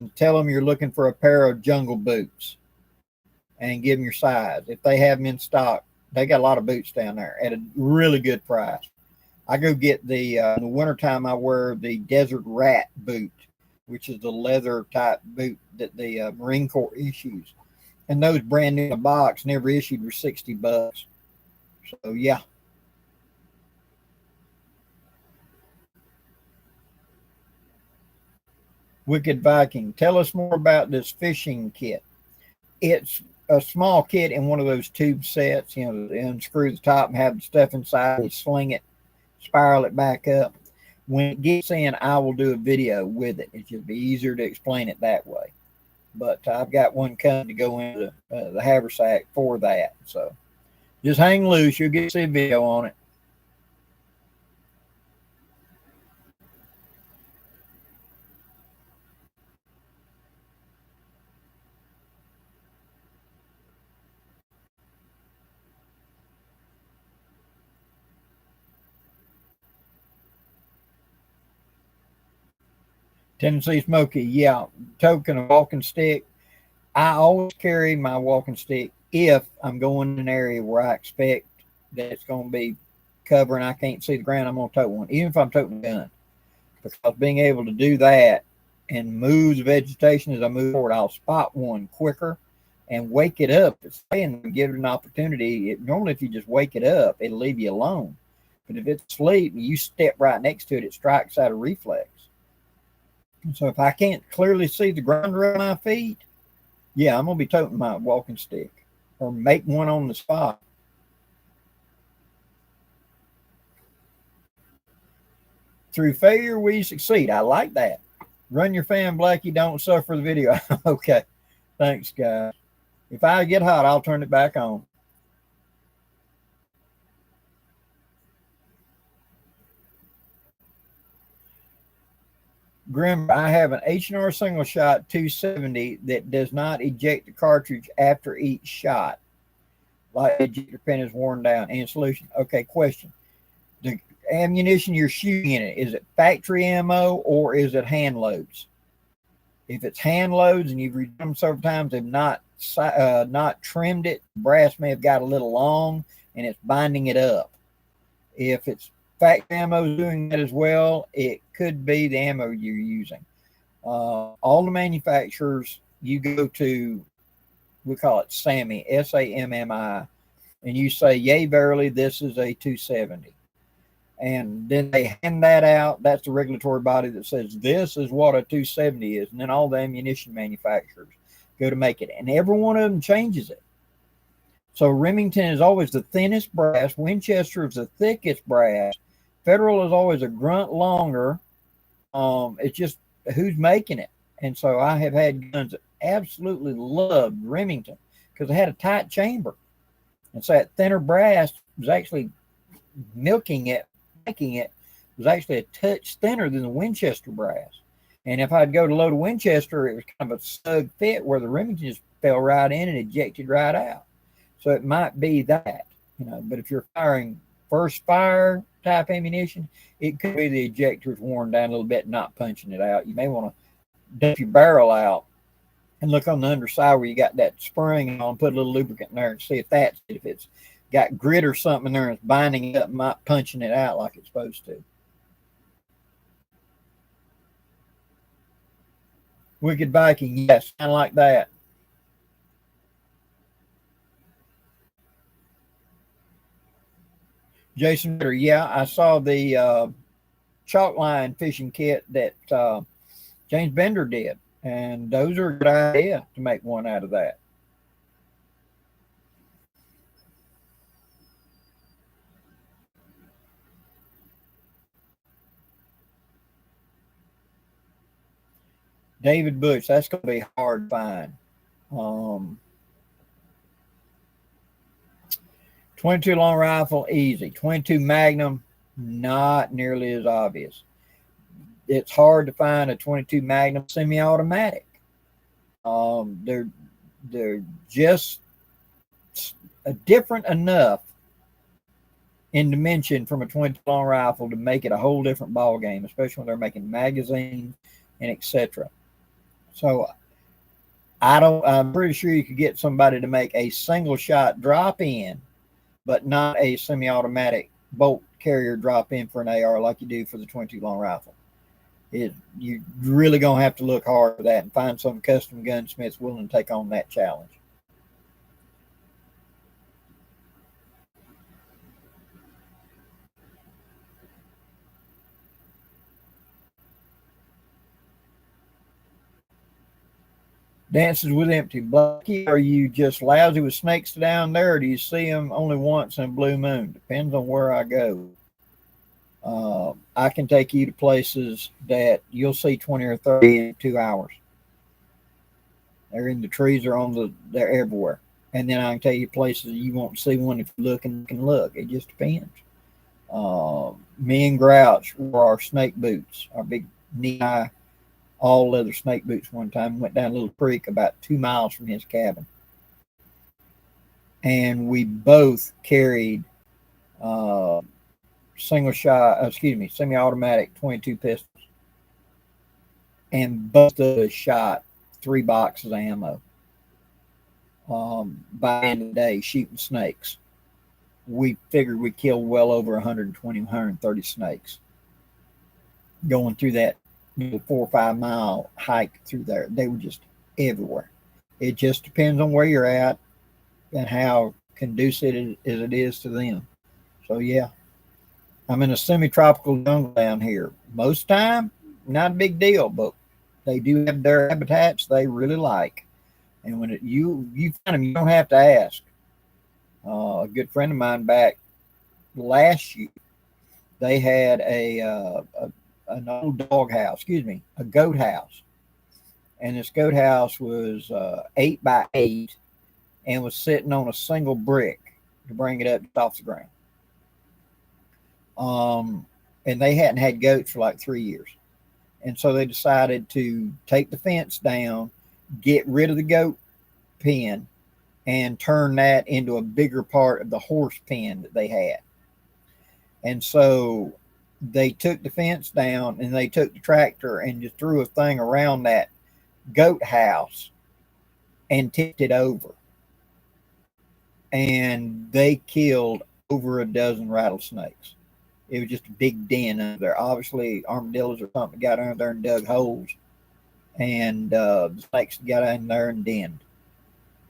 A: And tell them you're looking for a pair of jungle boots and give them your size. If they have them in stock, they got a lot of boots down there at a really good price. I go get in the wintertime, I wear the Desert Rat boot, which is the leather type boot that the Marine Corps issues. And those brand new in a box, never issued, were $60. So, yeah. Wicked Viking, tell us more about this fishing kit. It's a small kit in one of those tube sets, unscrew the top and have the stuff inside, you sling it, spiral it back up. When it gets in, I will do a video with it. It should be easier to explain it that way. But I've got one coming to go into the haversack for that. So just hang loose. You'll get to see a video on it. Tennessee Smoky, yeah. Token of walking stick. I always carry my walking stick if I'm going in an area where I expect that it's going to be cover and I can't see the ground. I'm going to tote one, even if I'm toting a gun, because being able to do that and move the vegetation as I move forward, I'll spot one quicker and wake it up. It's saying give it an opportunity. Normally, if you just wake it up, it'll leave you alone. But if it's asleep and you step right next to it, it strikes out a reflex. And so if I can't clearly see the ground around my feet, yeah, I'm going to be toting my walking stick or make one on the spot. Through failure, we succeed. I like that. Run your fan, Blackie. Don't suffer the video. Okay. Thanks, guys. If I get hot, I'll turn it back on. Grim, I have an H&R single shot 270 that does not eject the cartridge after each shot. Like the ejector pin is worn down. Any solution? Okay, question. The ammunition you're shooting in it, is it factory ammo or is it hand loads? If it's hand loads and you've redone them several times, they've not trimmed it, brass may have got a little long and it's binding it up. If it's factory ammo doing that as well, it could be the ammo you're using. All the manufacturers you go to, we call it SAMMI, SAMMI, and you say, yay, verily, this is a 270. And then they hand that out. That's the regulatory body that says this is what a 270 is. And then all the ammunition manufacturers go to make it. And every one of them changes it. So Remington is always the thinnest brass. Winchester is the thickest brass. Federal is always a grunt longer. It's just who's making it. And so I have had guns that absolutely loved Remington because it had a tight chamber. And so that thinner brass was actually making it was actually a touch thinner than the Winchester brass. And if I'd go to load a Winchester, it was kind of a snug fit where the Remington just fell right in and ejected right out. So it might be that, but if you're firing first fire type ammunition, it could be the ejector's worn down a little bit and not punching it out. You may want to dump your barrel out and look on the underside where you got that spring on, put a little lubricant in there and see if that's it. If it's got grit or something in there and it's binding it up and not punching it out like it's supposed to. Wicked Viking, yes, kind of like that. Jason Ritter, yeah, I saw the chalk line fishing kit that James Bender did, and those are a good idea to make one out of that. David Bush, that's going to be hard to find. 22 long rifle, easy. 22 Magnum, not nearly as obvious. It's hard to find a 22 Magnum semi-automatic. They're just different enough in dimension from a 22 long rifle to make it a whole different ball game, especially when they're making magazines and etc. So I'm pretty sure you could get somebody to make a single shot drop in, but not a semi-automatic bolt carrier drop in for an AR like you do for the 22 long rifle. You're really going to have to look hard for that and find some custom gunsmiths willing to take on that challenge. Dances with empty. Blackie, are you just lousy with snakes down there, or do you see them only once in a blue moon? Depends on where I go. I can take you to places that you'll see 20 or 30 in 2 hours. They're in the trees or they're everywhere. And then I can tell you places you won't see one if you look and can look. It just depends. Me and Grouch wore our snake boots, our big knee-high all leather snake boots one time. Went down a little creek about 2 miles from his cabin. And we both carried semi-automatic 22 pistols. And both of us shot 3 boxes of ammo. By the end of the day, shooting snakes. We figured we killed well over 120, 130 snakes going through that 4 or 5 mile hike through there. They were just everywhere. It just depends on where you're at and how conducive it is to them. So yeah, I'm in a semi-tropical jungle down here. Most time, not a big deal, but they do have their habitats they really like. And when you find them, you don't have to ask. A good friend of mine back last year, they had an old a goat house. And this goat house was 8 by 8 and was sitting on a single brick to bring it up off the ground. And they hadn't had goats for like 3 years. And so they decided to take the fence down, get rid of the goat pen, and turn that into a bigger part of the horse pen that they had. And so they took the fence down and they took the tractor and just threw a thing around that goat house and tipped it over. And they killed over a dozen rattlesnakes. It was just a big den under there. Obviously, armadillos or something got under there and dug holes, and the snakes got in there and denned.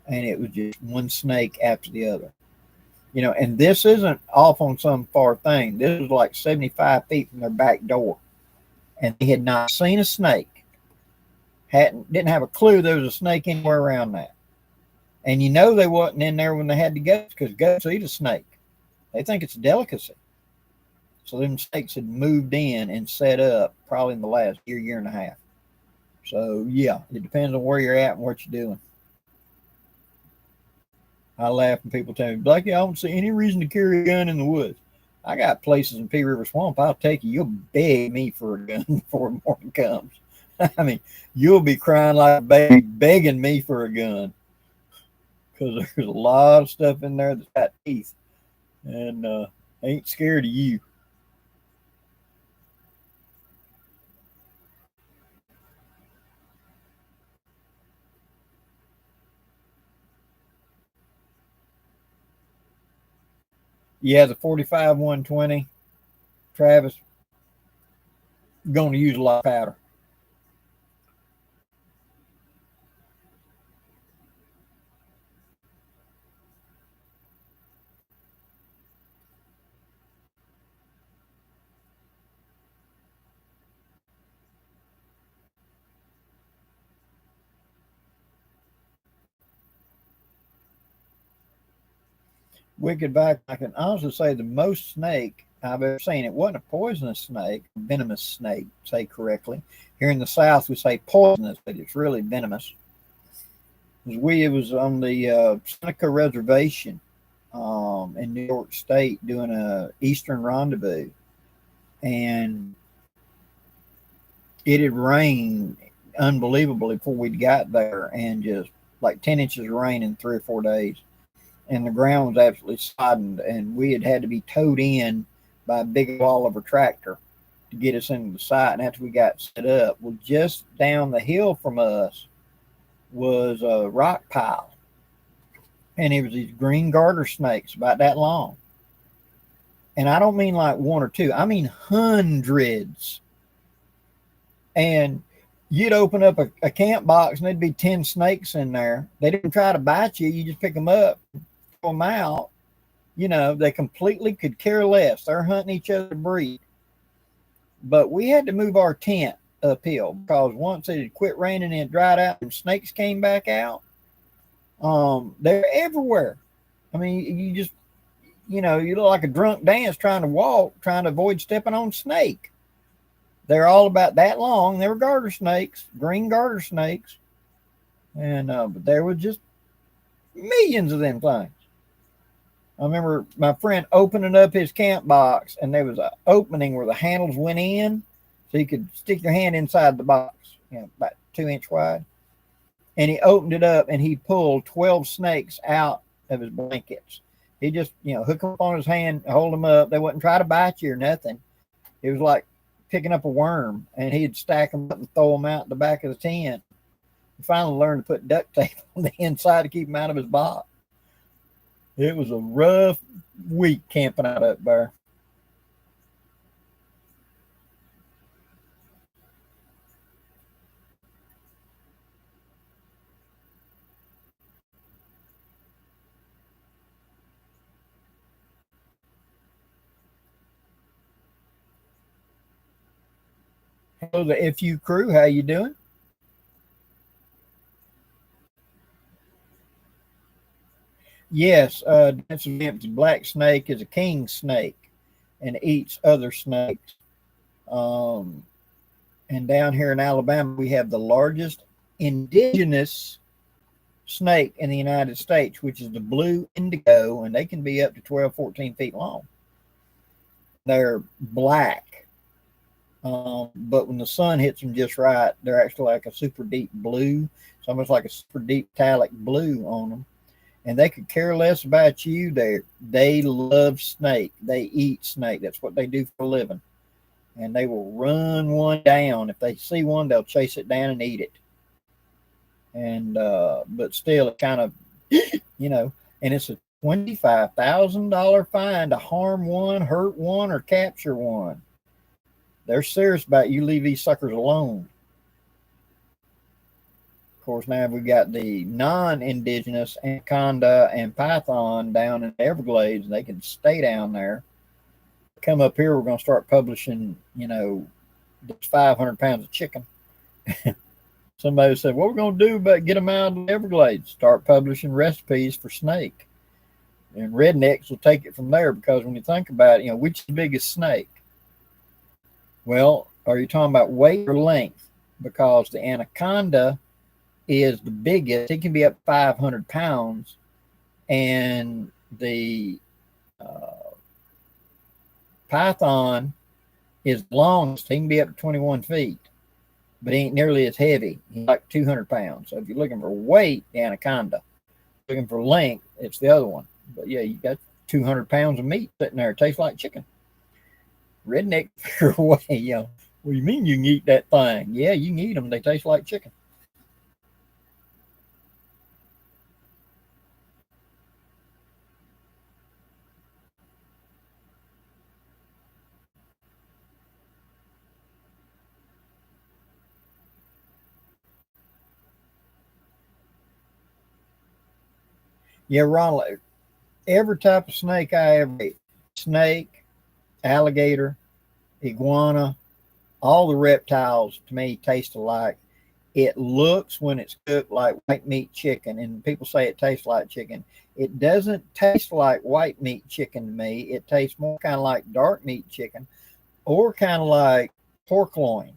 A: And it was just one snake after the other. You know, and this isn't off on some far thing. This was like 75 feet from their back door. And they had not seen a snake. Didn't have a clue there was a snake anywhere around that. And you know they wasn't in there when they had the goats, because goats eat a snake. They think it's a delicacy. So them snakes had moved in and set up probably in the last year and a half. So yeah, it depends on where you're at and what you're doing. I laugh when people tell me, Blackie, I don't see any reason to carry a gun in the woods. I got places in Pea River Swamp I'll take you. You'll beg me for a gun before the morning comes. I mean, you'll be crying like a baby, begging me for a gun. Because there's a lot of stuff in there that's got teeth. And ain't scared of you. Yeah, the 45 120, Travis, going to use a lot of powder. Wicked bite. I can honestly say the most snake I've ever seen. It wasn't a poisonous snake, venomous snake, say correctly. Here in the South, we say poisonous, but it's really venomous. It was on the Seneca Reservation in New York State doing a Eastern rendezvous, and it had rained unbelievably before we'd got there, and just like 10 inches of rain in 3 or 4 days. And the ground was absolutely sodden, and we had to be towed in by a big wall of a tractor to get us into the site. And after we got set up, well, just down the hill from us was a rock pile, and it was these green garter snakes about that long. And I don't mean like one or two, I mean hundreds. And you'd open up a camp box and there'd be 10 snakes in there. They didn't try to bite you. You just pick them up, throw them out. You know, they completely could care less. They're hunting each other to breed. But we had to move our tent uphill because once it had quit raining and it dried out and snakes came back out, they're everywhere. I mean, you just, you know, you look like a drunk dance trying to walk, trying to avoid stepping on snake. They're all about that long. They were garter snakes, green garter snakes. And but there was just millions of them things. I remember my friend opening up his camp box, and there was an opening where the handles went in, so you could stick your hand inside the box, you know, about 2 inch wide. And he opened it up, and he pulled 12 snakes out of his blankets. He just, you know, hook them up on his hand, hold them up. They wouldn't try to bite you or nothing. It was like picking up a worm, and he'd stack them up and throw them out the back of the tent. He finally learned to put duct tape on the inside to keep him out of his box. It was a rough week camping out up there. Hello, the FU crew. How you doing? Yes, that's an empty. Black snake is a king snake and eats other snakes. Um, and down here in Alabama, we have the largest indigenous snake in the United States, which is the blue indigo, and they can be up to 12, 14 feet long. They're black, but when the sun hits them just right, they're actually like a super deep blue. It's almost like a super deep metallic blue on them. and they could care less about you. They love snake. They eat snake. That's what they do for a living. And they will run one down. If they see one, they'll chase it down and eat it. And but still, it kind of, and it's a $25,000 fine to harm one, hurt one, or capture one. They're serious about you. Leave these suckers alone. Of course, now we've got the non-indigenous anaconda and python down in the Everglades, and they can stay down there. Come up here, we're going to start publishing, this 500 pounds of chicken. Somebody said, what we're going to do about get them out of the Everglades? Start publishing recipes for snake. And rednecks will take it from there, because when you think about it, which is the biggest snake? Well, are you talking about weight or length? Because the anaconda is the biggest. It can be up 500 pounds. And the python is the longest. He can be up to 21 feet. But he ain't nearly as heavy. He's like 200 pounds. So if you're looking for weight, the anaconda. Looking for length, it's the other one. But yeah, you got 200 pounds of meat sitting there. It tastes like chicken. Redneck figure away, What do you mean you can eat that thing? Yeah, you can eat them. They taste like chicken. Yeah, Ronald, every type of snake I ever ate, snake, alligator, iguana, all the reptiles to me taste alike. It looks, when it's cooked, like white meat chicken, and people say it tastes like chicken. It doesn't taste like white meat chicken to me. It tastes more kind of like dark meat chicken, or kind of like pork loin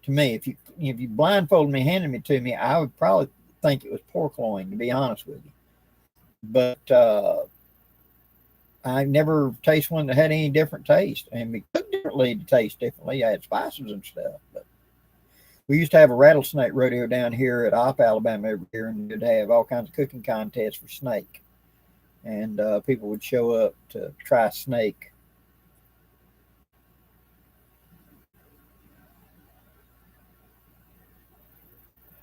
A: to me. If you blindfolded me, handed me to me, I would probably think it was pork loin, to be honest with you. But I never tasted one that had any different taste, and we cooked differently to taste differently. I had spices and stuff. But we used to have a rattlesnake rodeo down here at Opp, Alabama every year, and we'd have all kinds of cooking contests for snake. And people would show up to try snake.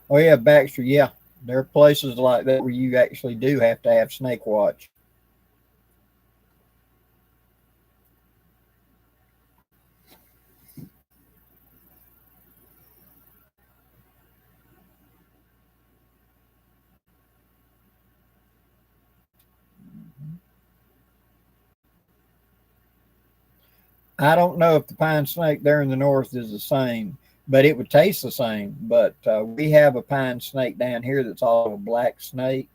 A: Oh yeah, Baxter, yeah. There are places like that where you actually do have to have snake watch. I don't know if the pine snake there in the north is the same, but it would taste the same. But we have a pine snake down here that's all a black snake,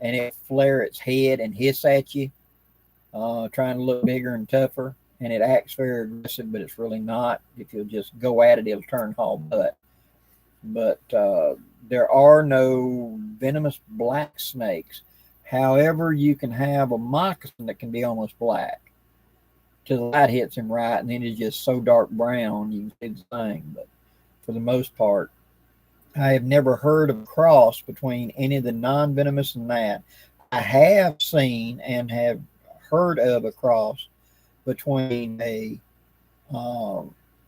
A: and it flare its head and hiss at you, trying to look bigger and tougher. And it acts very aggressive, but it's really not. If you'll just go at it, it'll turn all butt. But there are no venomous black snakes. However, you can have a moccasin that can be almost black till the light hits him right, and then it's just so dark brown you can see the thing. But for the most part, I have never heard of a cross between any of the non-venomous and that. I have seen and have heard of a cross between a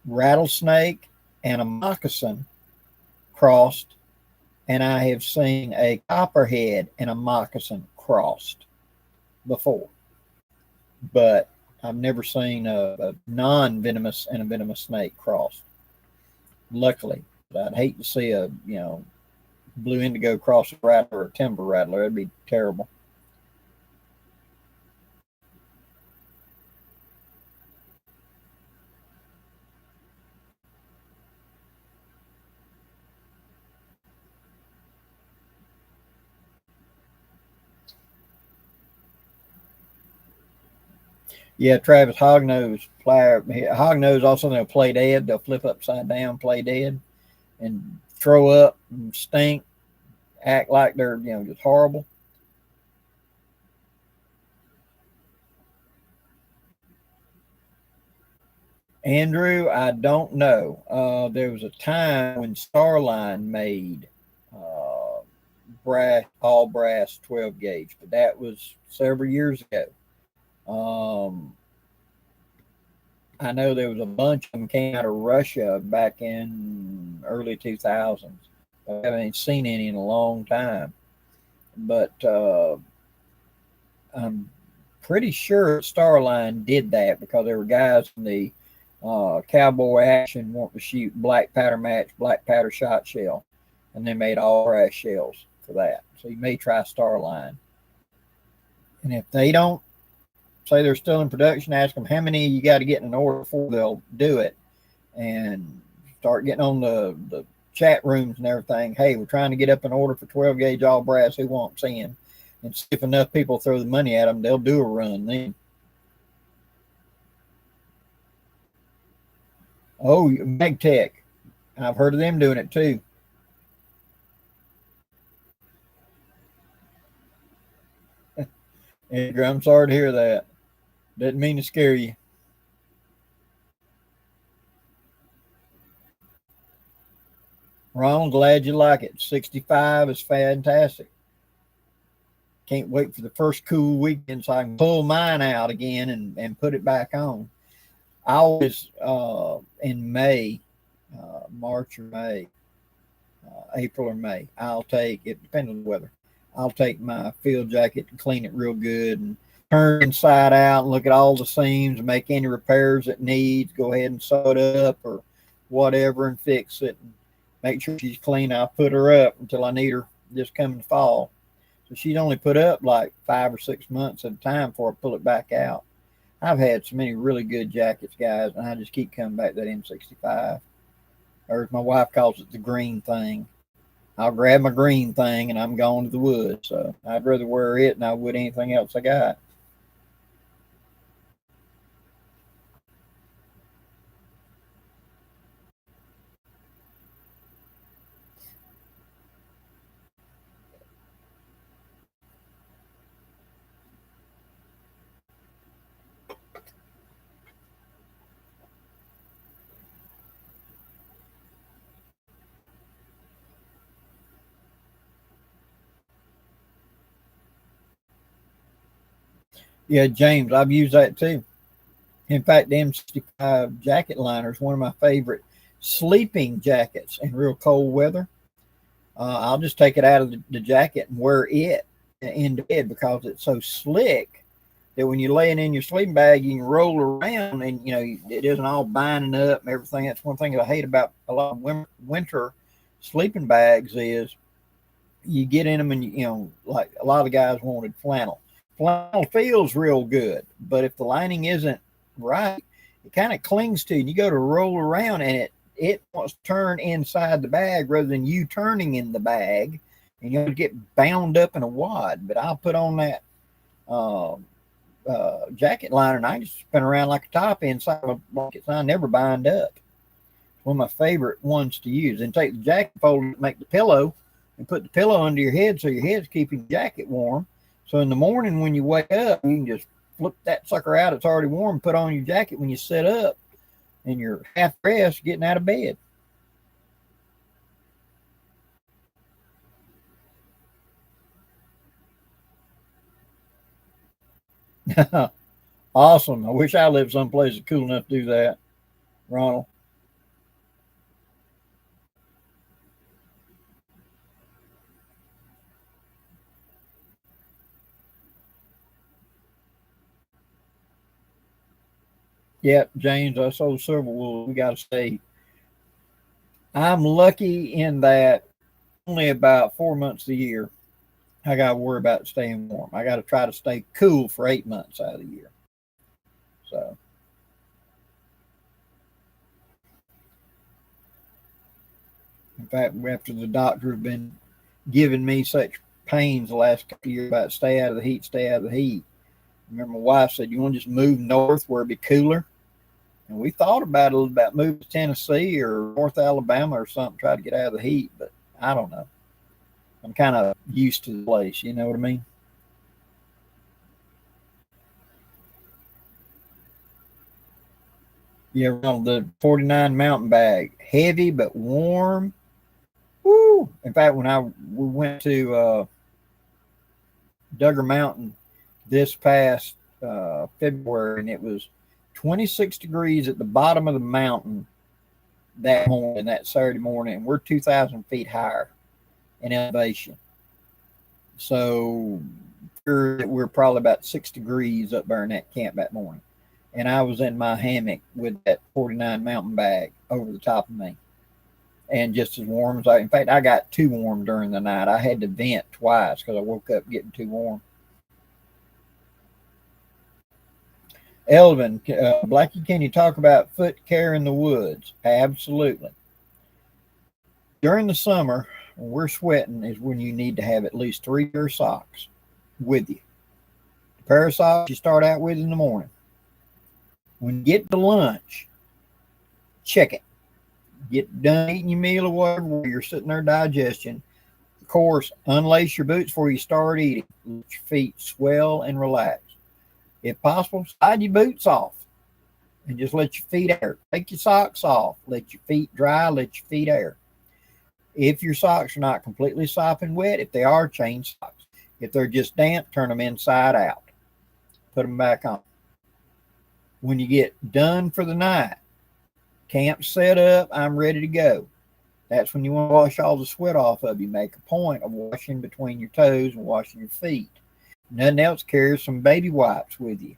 A: rattlesnake and a moccasin crossed, and I have seen a copperhead and a moccasin crossed before. But I've never seen a non-venomous and a venomous snake crossed. Luckily, but I'd hate to see a blue indigo cross a rattler or a timber rattler. That'd be terrible. Yeah, Travis, hognose also, they'll play dead. They'll flip upside down, play dead, and throw up and stink, act like they're just horrible. Andrew, I don't know. There was a time when Starline made all brass 12 gauge, but that was several years ago. I know there was a bunch of them came out of Russia back in early 2000s. I haven't seen any in a long time, but I'm pretty sure Starline did that because there were guys in the cowboy action wanting to shoot black powder match, black powder shot shell, and they made all brass shells for that. So you may try Starline. And if they don't say they're still in production, ask them how many you got to get in an order before they'll do it, and start getting on the chat rooms and everything. Hey, we're trying to get up an order for 12 gauge all brass. Who wants in? And see if enough people throw the money at them, they'll do a run then. Oh, MagTech. I've heard of them doing it too. Edgar, I'm sorry to hear that. Didn't mean to scare you. Ronald, glad you like it. 65 is fantastic. Can't wait for the first cool weekend so I can pull mine out again and put it back on. I always, in May, March or May, April or May, I'll take, it depends on the weather, I'll take my field jacket and clean it real good and turn inside out and look at all the seams and make any repairs it needs, go ahead and sew it up or whatever and fix it and make sure she's clean. I'll put her up until I need her this coming fall. So she's only put up like 5 or 6 months at a time before I pull it back out. I've had so many really good jackets, guys, and I just keep coming back to that M65. Or as my wife calls it, the green thing. I'll grab my green thing and I'm going to the woods. So I'd rather wear it than I would anything else I got. Yeah, James, I've used that too. In fact, the M65 jacket liner is one of my favorite sleeping jackets in real cold weather. I'll just take it out of the jacket and wear it in bed because it's so slick that when you're laying in your sleeping bag, you can roll around and, you know, it isn't all binding up and everything. That's one thing that I hate about a lot of winter sleeping bags is you get in them and, you know, like a lot of the guys wanted flannel. Flannel feels real good, but if the lining isn't right, it kind of clings to you. And you go to roll around and it wants to turn inside the bag rather than you turning in the bag, and you get bound up in a wad. But I'll put on that jacket liner and I just spin around like a top inside of a blanket, so I never bind up. It's one of my favorite ones to use. And take the jacket fold, make the pillow, and put the pillow under your head so your head's keeping the jacket warm. So in the morning when you wake up, you can just flip that sucker out. It's already warm. Put on your jacket when you sit up and you're half dressed getting out of bed. Awesome. I wish I lived someplace that's cool enough to do that, Ronald. Yep, James, I sold several wolves. We got to stay. I'm lucky in that only about 4 months a year I got to worry about staying warm. I got to try to stay cool for 8 months out of the year. So, in fact, after the doctor had been giving me such pains the last couple of years about stay out of the heat, stay out of the heat. Remember, my wife said, "You want to just move north where it'd be cooler?" And we thought about it a little about moving to Tennessee or North Alabama or something, try to get out of the heat. But I don't know. I'm kind of used to the place. You know what I mean? Yeah, on the 49 mountain bag, heavy but warm. Woo! Woo! In fact, we went to Duggar Mountain this past February, and it was 26 degrees at the bottom of the mountain that morning, that Saturday morning, and we're 2,000 feet higher in elevation. So we're probably about 6 degrees up there in that camp that morning. And I was in my hammock with that 49 mountain bag over the top of me. And just as warm as in fact, I got too warm during the night. I had to vent twice because I woke up getting too warm. Elvin, Blackie, can you talk about foot care in the woods? Absolutely. During the summer, when we're sweating is when you need to have at least 3 pair of socks with you. The pair of socks you start out with in the morning. When you get to lunch, check it. Get done eating your meal or whatever while you're sitting there digesting. Of course, unlace your boots before you start eating. Let your feet swell and relax. If possible, slide your boots off and just let your feet air. Take your socks off. Let your feet dry. Let your feet air. If your socks are not completely sopping wet, if they are, change socks. If they're just damp, turn them inside out. Put them back on. When you get done for the night, camp set up, I'm ready to go. That's when you want to wash all the sweat off of you. Make a point of washing between your toes and washing your feet. Nothing else, carry some baby wipes with you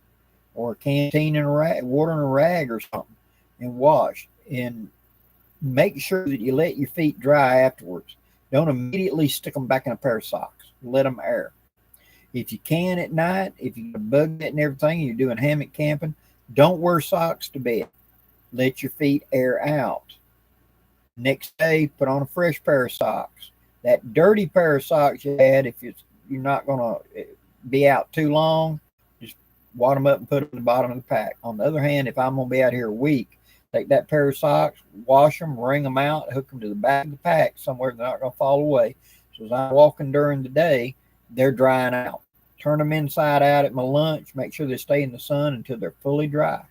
A: or a canteen and a rag, water and a rag or something, and wash. And make sure that you let your feet dry afterwards. Don't immediately stick them back in a pair of socks. Let them air. If you can at night, if you get a bug net and everything, and you're doing hammock camping, don't wear socks to bed. Let your feet air out. Next day, put on a fresh pair of socks. That dirty pair of socks you had, if you're not going to be out too long, just wad them up and put them in the bottom of the pack. On the other hand, if I'm going to be out here a week, take that pair of socks, wash them, wring them out, hook them to the back of the pack somewhere they're not going to fall away. So as I'm walking during the day, they're drying out. Turn them inside out at my lunch. Make sure they stay in the sun until they're fully dry.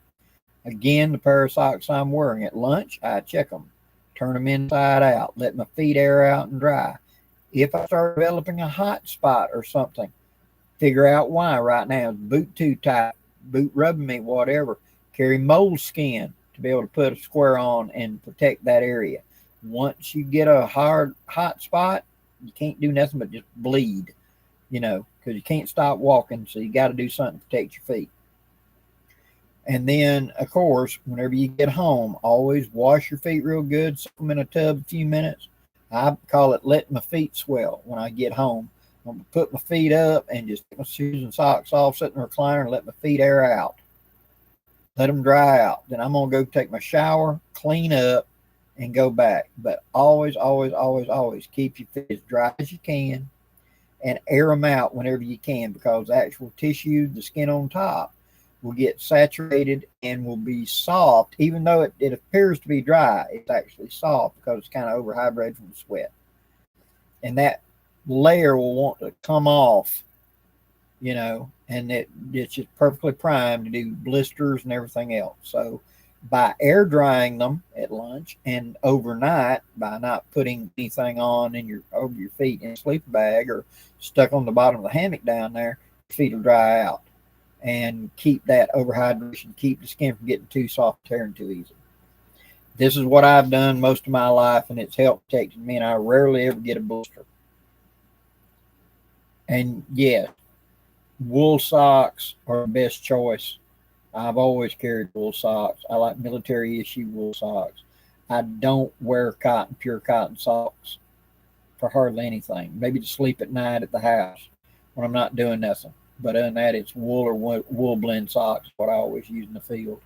A: Again, the pair of socks I'm wearing at lunch, I check them. Turn them inside out. Let my feet air out and dry. If I start developing a hot spot or something, figure out why right now. Is the boot too tight, boot rubbing me, whatever. Carry moleskin to be able to put a square on and protect that area. Once you get a hot spot, you can't do nothing but just bleed, because you can't stop walking. So you got to do something to protect your feet. And then, of course, whenever you get home, always wash your feet real good. Soak them in a tub a few minutes. I call it letting my feet swell when I get home. I'm going to put my feet up and just take my shoes and socks off, sit in the recliner, and let my feet air out. Let them dry out. Then I'm going to go take my shower, clean up, and go back. But always, always, always, always keep your feet as dry as you can and air them out whenever you can, because the actual tissue, the skin on top, will get saturated and will be soft. Even though it appears to be dry, it's actually soft because it's kind of overhydrated from the sweat. And that layer will want to come off, and it's just perfectly primed to do blisters and everything else. So by air drying them at lunch and overnight, by not putting anything on over your feet in a sleeping bag or stuck on the bottom of the hammock down there, your feet will dry out and keep that overhydration, keep the skin from getting too soft, tearing too easy. This is what I've done most of my life, and it's helped protect me, and I rarely ever get a blister. And yes, wool socks are the best choice. I've always carried wool socks. I like military issue wool socks. I don't wear pure cotton socks for hardly anything. Maybe to sleep at night at the house when I'm not doing nothing. But other than that, it's wool or wool blend socks, what I always use in the field.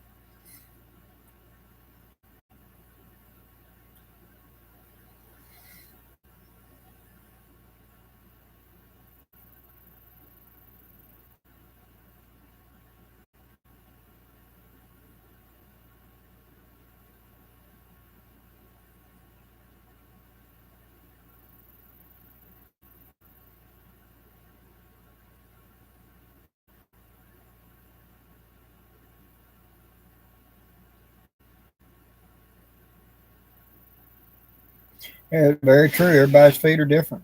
A: Yeah, very true. Everybody's feet are different.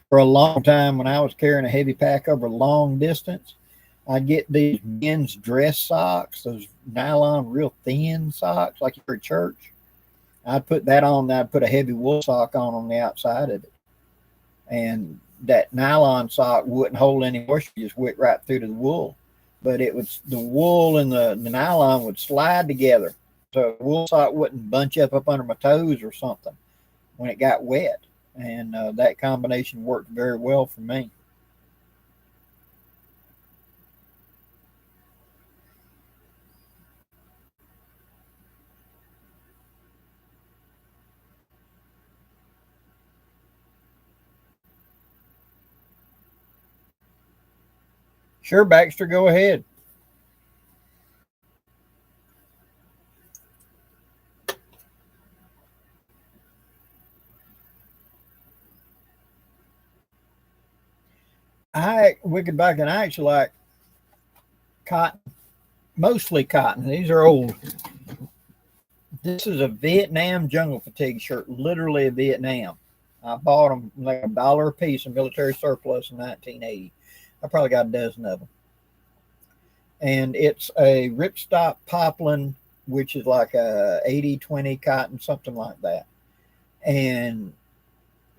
A: For a long time, when I was carrying a heavy pack over long distance, I get these men's dress socks, those nylon, real thin socks, like for church. I'd put that on. I'd put a heavy wool sock on the outside of it, and that nylon sock wouldn't hold any moisture; just went right through to the wool. But it was the wool and the nylon would slide together, so the wool sock wouldn't bunch up under my toes or something when it got wet. And that combination worked very well for me. Sure, Baxter, go ahead. I Wicked Back and I actually like cotton, mostly cotton. These are old. This is a Vietnam jungle fatigue shirt, literally a Vietnam. I bought them like $1 a piece in military surplus in 1980. I probably got a dozen of them. And it's a ripstop poplin, which is like a 80-20 cotton, something like that. And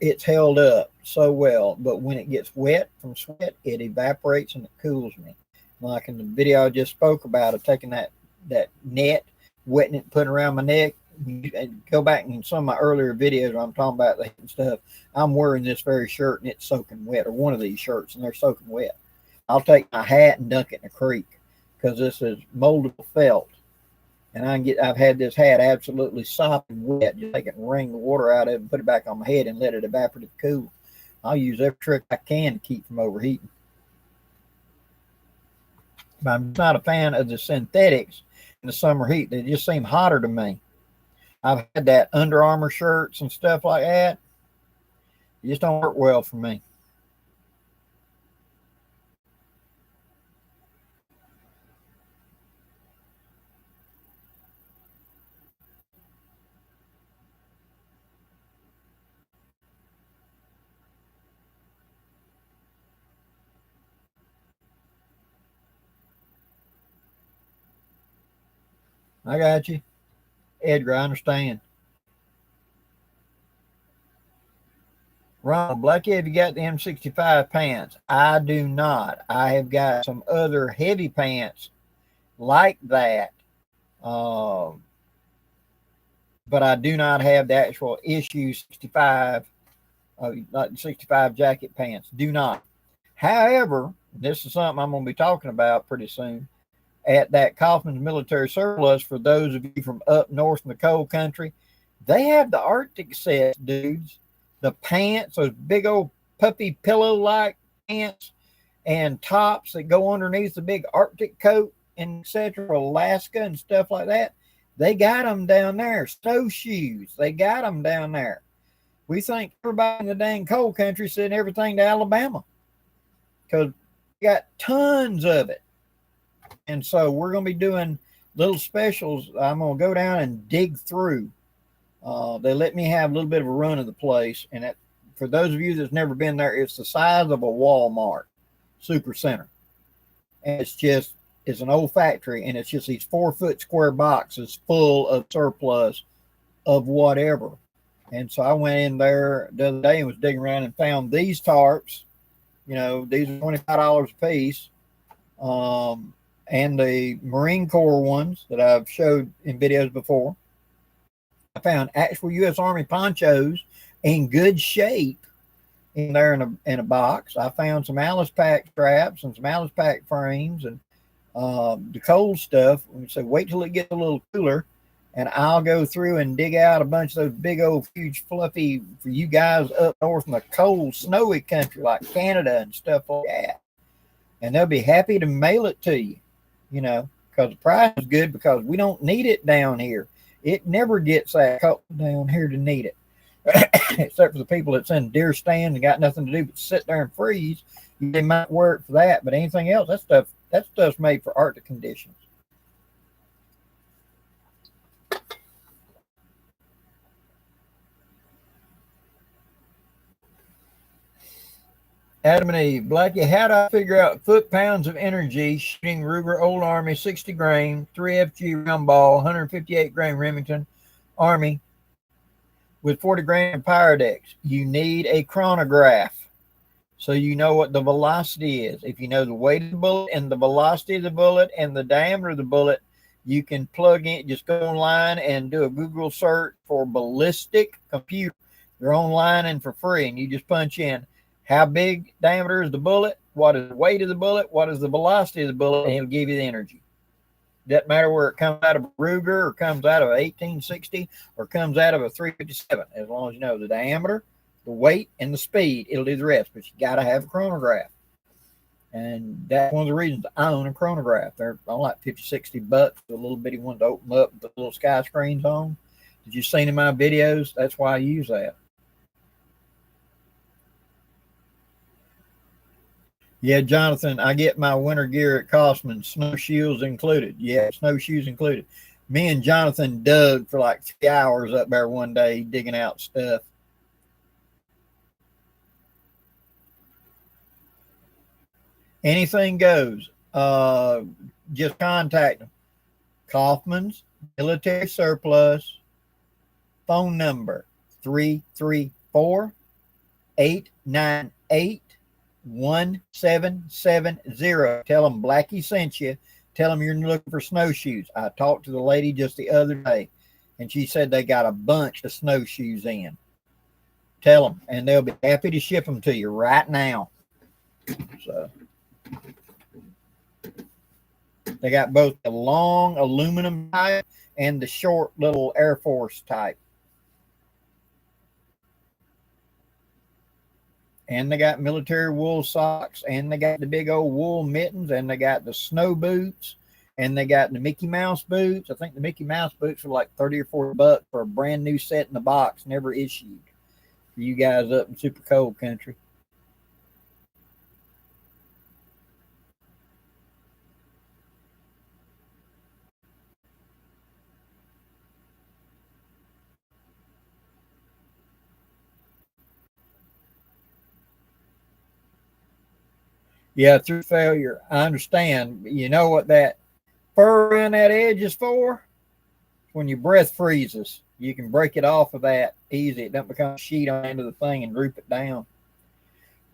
A: it's held up so well, but when it gets wet from sweat, it evaporates and it cools me. Like in the video I just spoke about of taking that net, wetting it, putting it around my neck. And go back in some of my earlier videos where I'm talking about the stuff. I'm wearing this very shirt and it's soaking wet, or one of these shirts and they're soaking wet. I'll take my hat and dunk it in a creek because this is moldable felt. And I've had this hat absolutely sopping wet. Just take it and wring the water out of it and put it back on my head and let it evaporate cool. I'll use every trick I can to keep from overheating. But I'm not a fan of the synthetics in the summer heat. They just seem hotter to me. I've had that Under Armour shirts and stuff like that. It just don't work well for me. I got you. Edgar, I understand. Ronald, Blackie, have you got the M65 pants? I do not. I have got some other heavy pants like that, um, but I do not have the actual issue 65, like 65 jacket pants. Do not. However, this is something I'm going to be talking about pretty soon. At that Kaufman's Military Surplus, for those of you from up north in the cold country, they have the Arctic sets, dudes. The pants, those big old puppy pillow like pants and tops that go underneath the big Arctic coat and etc. Alaska and stuff like that. They got them down there. Snowshoes, they got them down there. We think everybody in the dang cold country sent everything to Alabama because we got tons of it. And so we're going to be doing little specials. I'm going to go down and dig through. They let me have a little bit of a run of the place. And for those of you that's never been there, it's the size of a Walmart super center. And it's an old factory. And it's just these 4-foot square boxes full of surplus of whatever. And so I went in there the other day and was digging around and found these tarps. These are $25 a piece. And the Marine Corps ones that I've showed in videos before. I found actual U.S. Army ponchos in good shape in there in a box. I found some Alice pack straps and some Alice pack frames and the cold stuff. So wait till it gets a little cooler, and I'll go through and dig out a bunch of those big old huge fluffy for you guys up north in the cold snowy country like Canada and stuff like that. And they'll be happy to mail it to you, because the price is good because we don't need it down here. It never gets that cold down here to need it. Except for the people that's in deer stands and got nothing to do but sit there and freeze. They might wear it for that, but anything else, that stuff's made for Arctic conditions. Adam and Eve, Blackie, how do I figure out foot-pounds of energy shooting Ruger Old Army 60 grain, 3FG round ball, 158 grain Remington Army with 40 grain Pyrodex? You need a chronograph so you know what the velocity is. If you know the weight of the bullet and the velocity of the bullet and the diameter of the bullet, you can plug in, just go online and do a Google search for ballistic computer. They're online and for free, and you just punch in how big diameter is the bullet, what is the weight of the bullet, what is the velocity of the bullet, and it'll give you the energy. Doesn't matter where it comes out of a Ruger or comes out of an 1860 or comes out of a 357. As long as you know the diameter, the weight, and the speed, it'll do the rest. But you got to have a chronograph. And that's one of the reasons I own a chronograph. They're only like 50, 60 bucks, a little bitty one to open up with the little sky screens on. Did you seen in my videos? That's why I use that. Yeah, Jonathan, I get my winter gear at Costman, snowshoes included. Yeah, snowshoes included. Me and Jonathan dug for like 3 hours up there one day digging out stuff. Anything goes. Just contact them. Kaufman's Military Surplus, phone number 334-898-1770. Tell them Blackie sent you. Tell them you're looking for snowshoes. I talked to the lady just the other day, and she said they got a bunch of snowshoes in. Tell them, and they'll be happy to ship them to you right now. So they got both the long aluminum type and the short little Air Force type. And they got military wool socks, and they got the big old wool mittens, and they got the snow boots, and they got the Mickey Mouse boots. I think the Mickey Mouse boots were like 30 or 40 bucks for a brand new set in the box, never issued, for you guys up in super cold country. Yeah, through failure. I understand. You know what that fur around that edge is for? When your breath freezes, you can break it off of that easy. It doesn't become a sheet on the end of the thing and droop it down.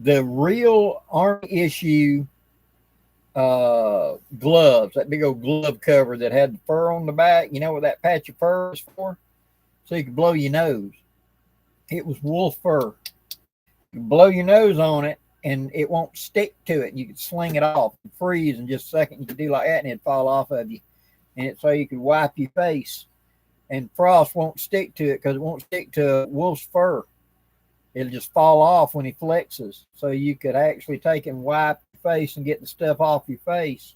A: The real Army issue gloves, that big old glove cover that had the fur on the back, you know what that patch of fur is for? So you could blow your nose. It was wolf fur. You blow your nose on it and it won't stick to it. You could sling it off and freeze in just a second. You could do like that and it'd fall off of you. And it's so you could wipe your face. And frost won't stick to it because it won't stick to wolf's fur. It'll just fall off when he flexes. So you could actually take and wipe your face and get the stuff off your face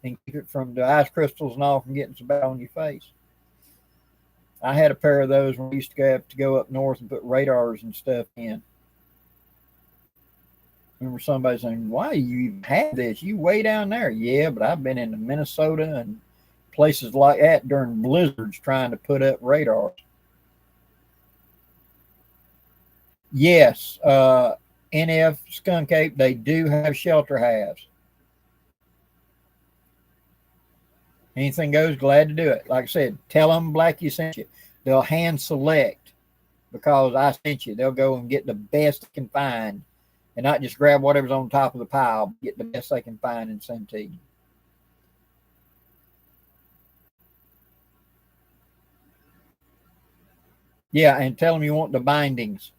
A: and keep it from the ice crystals and all from getting some bad on your face. I had a pair of those when we used to have to go up north and put radars and stuff in. I remember somebody saying, "Why you even have this? You way down there." Yeah, but I've been in Minnesota and places like that during blizzards trying to put up radars. Yes, NF Skunk Ape, they do have shelter halves. Anything goes, glad to do it. Like I said, tell them Blackie sent you. They'll hand select because I sent you. They'll go and get the best they can find and not just grab whatever's on top of the pile, but get the best they can find and send to you. Yeah, and tell them you want the bindings.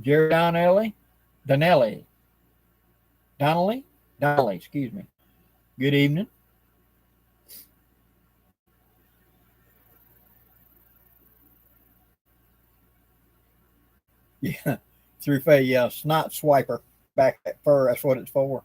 A: Jerry Donnelly, excuse me. Good evening. Yeah, through a snot swiper back at fur. That's what it's for.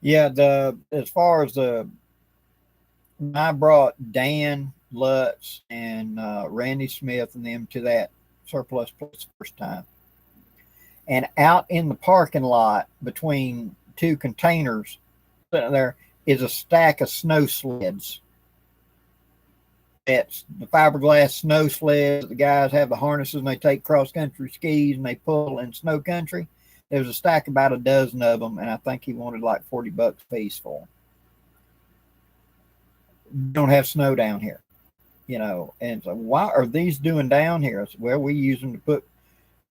A: Yeah, the as far as the I brought Dan Lutz and Randy Smith and them to that surplus place first time. And out in the parking lot between two containers sitting there is a stack of snow sleds. It's the fiberglass snow sleds. The guys have the harnesses and they take cross country skis and they pull in snow country. There's a stack about a dozen of them, and I think he wanted like $40 a piece for them. We don't have snow down here, and so why are these doing down here? I said, well, we use them to put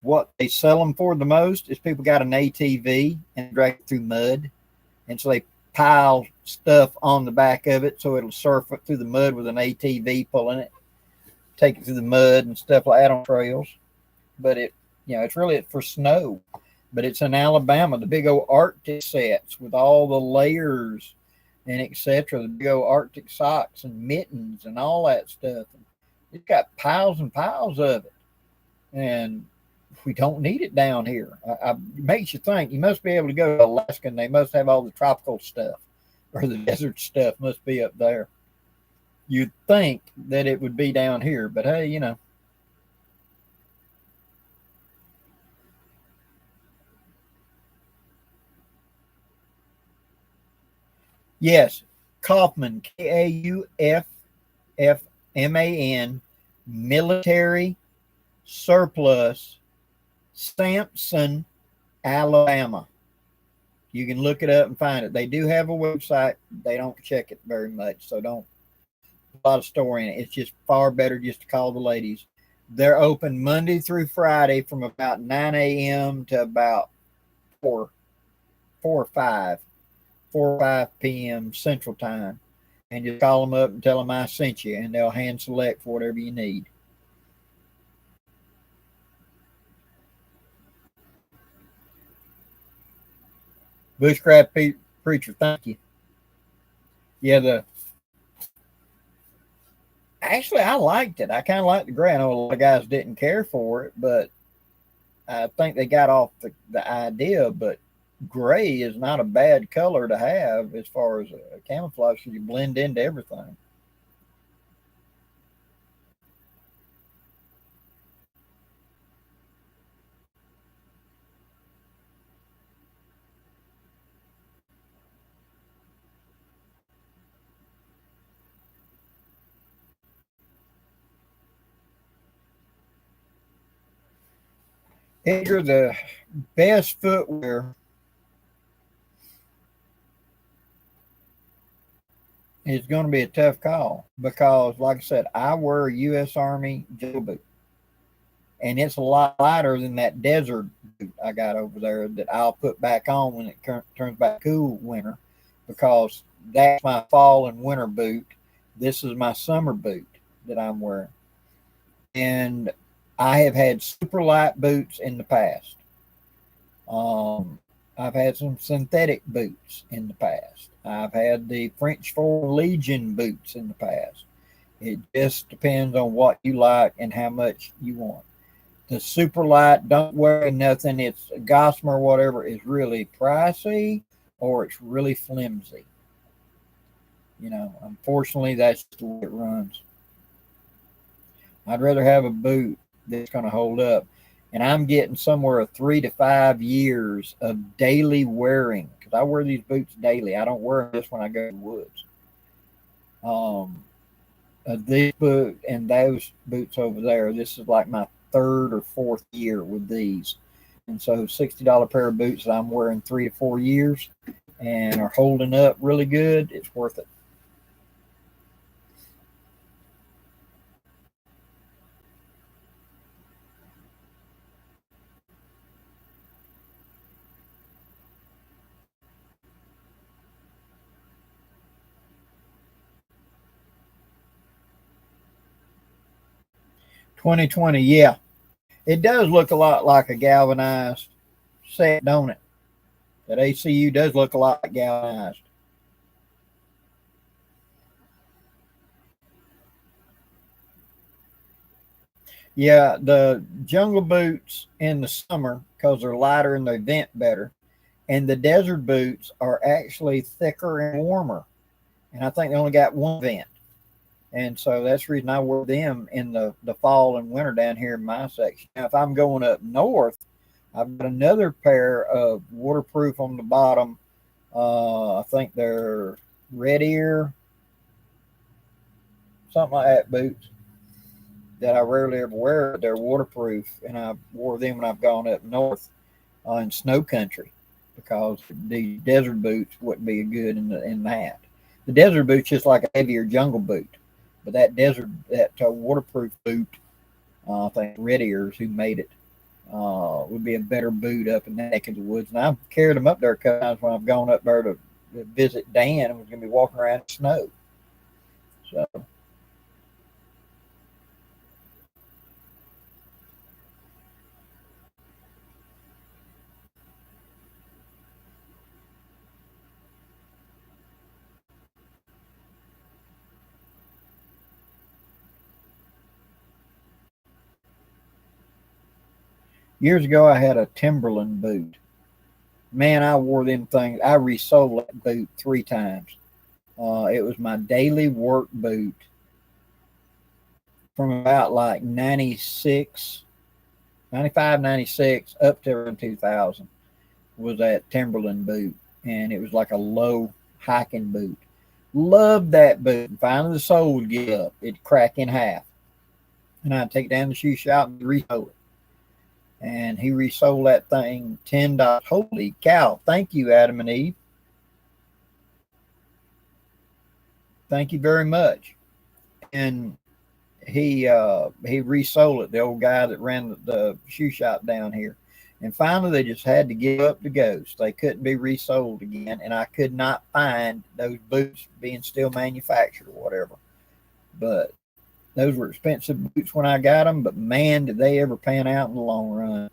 A: what they sell them for the most is people got an ATV and drag it through mud, and so they pile stuff on the back of it so it'll surf it through the mud with an ATV pulling it, take it through the mud and stuff like that on trails. But it's really for snow. But it's in Alabama, the big old Arctic sets with all the layers and etc. The big old Arctic socks and mittens and all that stuff. It's got piles and piles of it, and we don't need it down here. It makes you think you must be able to go to Alaska and they must have all the tropical stuff, or the desert stuff must be up there. You'd think that it would be down here, but hey, Yes, Kaufman, Kauffman, military surplus, Sampson, Alabama. You can look it up and find it. They do have a website. They don't check it very much, so don't a lot of story in it. It's just far better just to call the ladies. They're open Monday through Friday from about 9 a.m. to about 4 or 5 p.m. Central Time. And just call them up and tell them I sent you, and they'll hand select for whatever you need. Bushcraft Preacher, thank you. Yeah, actually I liked it. I kind of liked the gray. I know a lot of guys didn't care for it, but I think they got off the idea. But gray is not a bad color to have as far as a camouflage, so you blend into everything. Edgar, the best footwear is going to be a tough call because, like I said, I wear a U.S. Army jungle boot, and it's a lot lighter than that desert boot I got over there that I'll put back on when it turns back cool winter, because that's my fall and winter boot. This is my summer boot that I'm wearing, and I have had super light boots in the past. Um, I've had some synthetic boots in the past. I've had the French 4 Legion boots in the past. It just depends on what you like and how much you want. The super light, don't wear nothing. It's Gossamer or whatever is really pricey, or it's really flimsy. Unfortunately, that's the way it runs. I'd rather have a boot that's going to hold up. And I'm getting somewhere 3 to 5 years of daily wearing, because I wear these boots daily. I don't wear them just when I go to the woods. These boots and those boots over there, this is like my third or fourth year with these. And so $60 pair of boots that I'm wearing 3 to 4 years and are holding up really good, it's worth it. $2020, yeah. It does look a lot like a galvanized set, don't it? That ACU does look a lot like galvanized. Yeah, the jungle boots in the summer, because they're lighter and they vent better. And the desert boots are actually thicker and warmer. and I think they only got one vent. And so that's the reason I wear them in the fall and winter down here in my section. Now, if I'm going up north, I've got another pair of waterproof on the bottom. I think they're red ear, something like that, boots that I rarely ever wear. But they're waterproof, and I wore them when I've gone up north in snow country, because the desert boots wouldn't be good in that. The desert boot's just like a heavier jungle boot, but that waterproof boot, I think Red Ears who made it, would be a better boot up in that neck of the woods. And I've carried them up there a couple times when I've gone up there to visit Dan and was going to be walking around in snow. So. Years ago, I had a Timberland boot. Man, I wore them things. I resold that boot 3 times. It was my daily work boot from about like 96, 95, 96 up to 2000 was that Timberland boot. And it was like a low hiking boot. Loved that boot. And finally, the sole would get up. It'd crack in half. And I'd take it down to the shoe shop and resold it. And he resold that thing $10. Holy cow. Thank you, Adam and Eve. Thank you very much. And he resold it, the old guy that ran the shoe shop down here. And finally, they just had to give up the ghost. They couldn't be resold again. And I could not find those boots being still manufactured or whatever. But those were expensive boots when I got them, but man, did they ever pan out in the long run.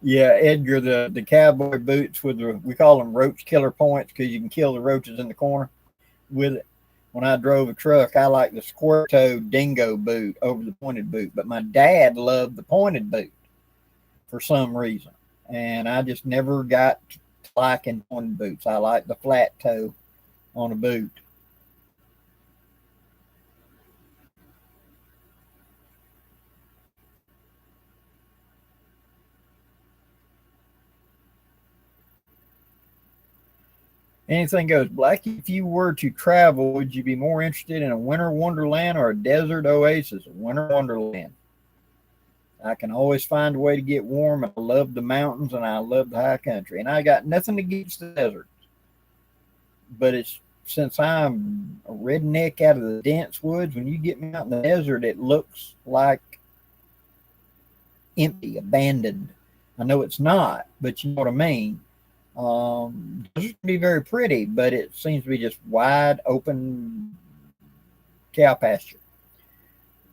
A: Yeah, Edgar, the cowboy boots with we call them roach killer points because you can kill the roaches in the corner with it. When I drove a truck, I like the square toe dingo boot over the pointed boot, but my dad loved the pointed boot for some reason. And I just never got to liking pointed boots. I like the flat toe on a boot. Anything goes. Blackie, if you were to travel, would you be more interested in a winter wonderland or a desert oasis? A winter wonderland. I can always find a way to get warm. I love the mountains and I love the high country. And I got nothing against the desert. But it's since I'm a redneck out of the dense woods, when you get me out in the desert, it looks like empty, abandoned. I know it's not, but you know what I mean. Desert can be very pretty, but it seems to be just wide open cow pasture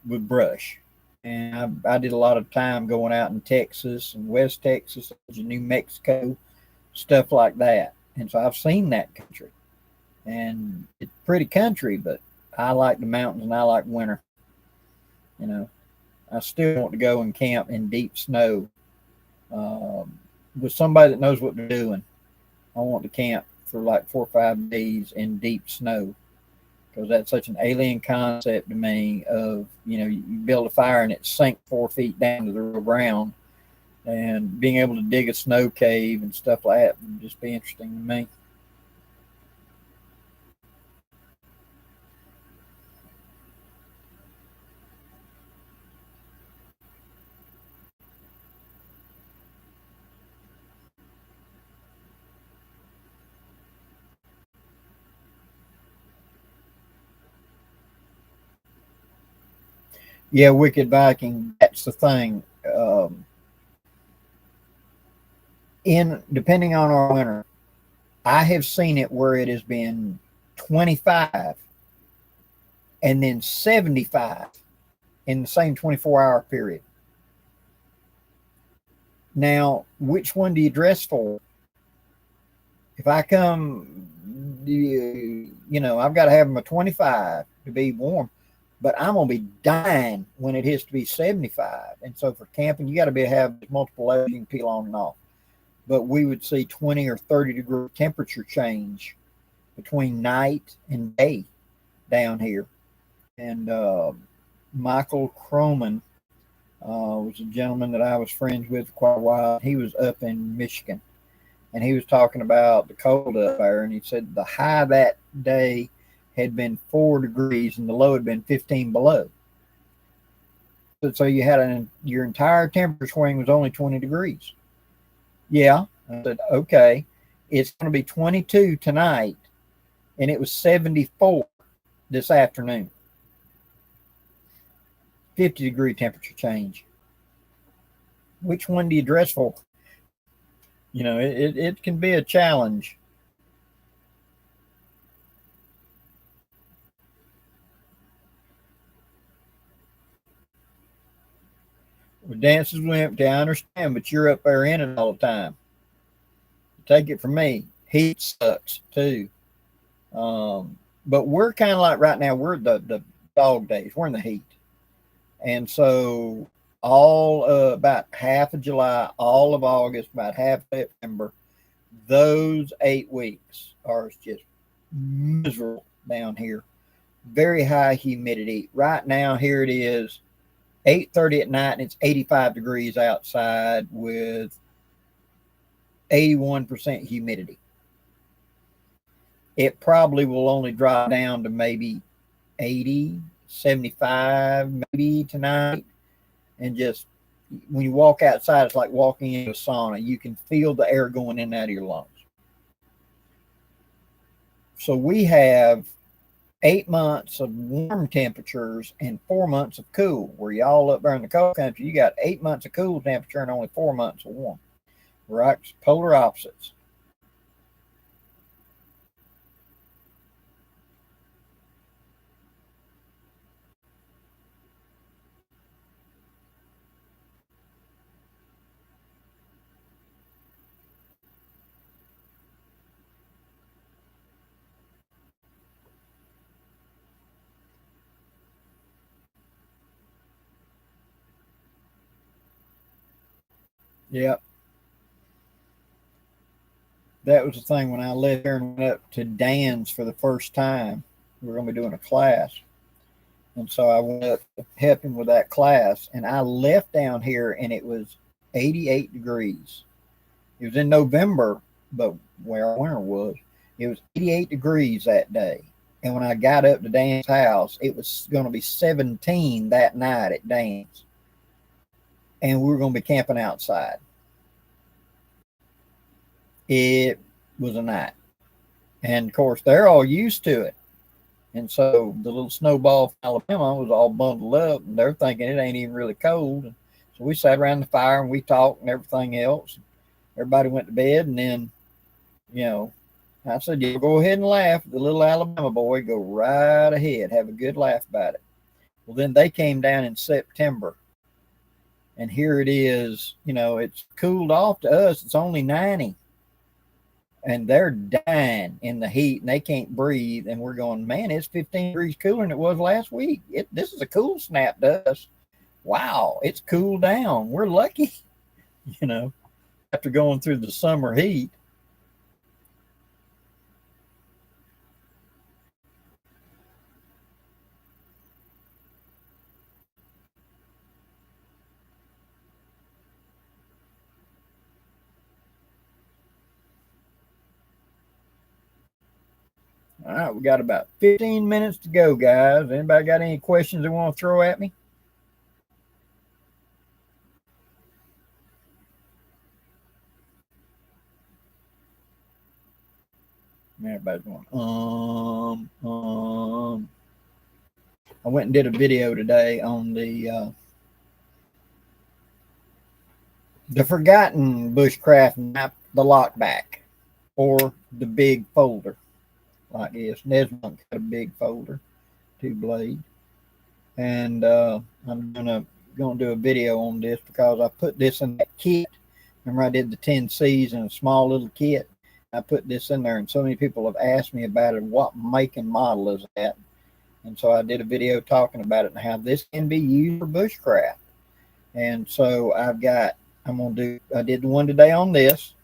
A: with brush. And I did a lot of time going out in Texas and West Texas, New Mexico, stuff like that. And so I've seen that country. And it's pretty country, but I like the mountains and I like winter. You know, I still want to go and camp in deep snow with somebody that knows what they're doing. I want to camp for like 4 or 5 days in deep snow, because that's such an alien concept to me of, you build a fire and it sink 4 feet down to the real ground, and being able to dig a snow cave and stuff like that would just be interesting to me. Yeah, Wicked Viking, that's the thing. In depending on our winter, I have seen it where it has been 25 and then 75 in the same 24-hour period. Now, which one do you dress for? If I come, I've got to have them a 25 to be warm. but I'm going to be dying when it hits to be 75. And so for camping, you got to have multiple layers you can peel on and off. But we would see 20 or 30 degree temperature change between night and day down here. And Michael Croman was a gentleman that I was friends with for quite a while. He was up in Michigan, and he was talking about the cold up there. And he said the high that day had been 4 degrees and the low had been 15 below. So you had your entire temperature swing was only 20 degrees. Yeah. I said, okay, it's going to be 22 tonight, and it was 74 this afternoon. 50 degree temperature change. Which one do you dress for? You know, it can be a challenge. Well, dances were empty, I understand, but you're up there in it all the time. Take it from me, heat sucks too. But we're kind of like right now, we're the dog days. We're in the heat. And so all about half of July, all of August, about half of September, those 8 weeks are just miserable down here. Very high humidity. Right now, here it is, 8:30 at night, and it's 85 degrees outside with 81% humidity. It probably will only drop down to maybe 80, 75 maybe tonight. And just when you walk outside, it's like walking into a sauna. You can feel the air going in and out of your lungs. So we have 8 months of warm temperatures and 4 months of cool. Where y'all up there in the cold country, you got 8 months of cool temperature and only 4 months of warm. Right? Polar opposites. Yep. That was the thing when I left here and went up to Dan's for the first time. We were going to be doing a class. And so I went up to help him with that class. And I left down here and it was 88 degrees. It was in November, but where our winter was, it was 88 degrees that day. And when I got up to Dan's house, it was going to be 17 that night at Dan's. And we were going to be camping outside. It was a night. And of course, they're all used to it. And so the little snowball from Alabama was all bundled up, and they're thinking it ain't even really cold. And so we sat around the fire and we talked and everything else. Everybody went to bed, and then, you know, I said, you go ahead and laugh. The little Alabama boy, go right ahead, have a good laugh about it. Well, then they came down in September. And here it is, you know, it's cooled off to us. It's only 90. And they're dying in the heat and they can't breathe. And we're going, man, it's 15 degrees cooler than it was last week. This is a cool snap to us. Wow, it's cooled down. We're lucky, you know, after going through the summer heat. All right, we got about 15 minutes to go, guys. Anybody got any questions they want to throw at me? Everybody's going, I went and did a video today on the forgotten bushcraft map, the lockback, or the big folder. Like this. Nesmont got a big folder, 2-blade. And I'm gonna do a video on this because I put this in that kit. Remember I did the 10 C's in a small little kit. I put this in there, and so many people have asked me about it. What make and model is that? And so I did a video talking about it and how this can be used for bushcraft. And so I did the one today on this,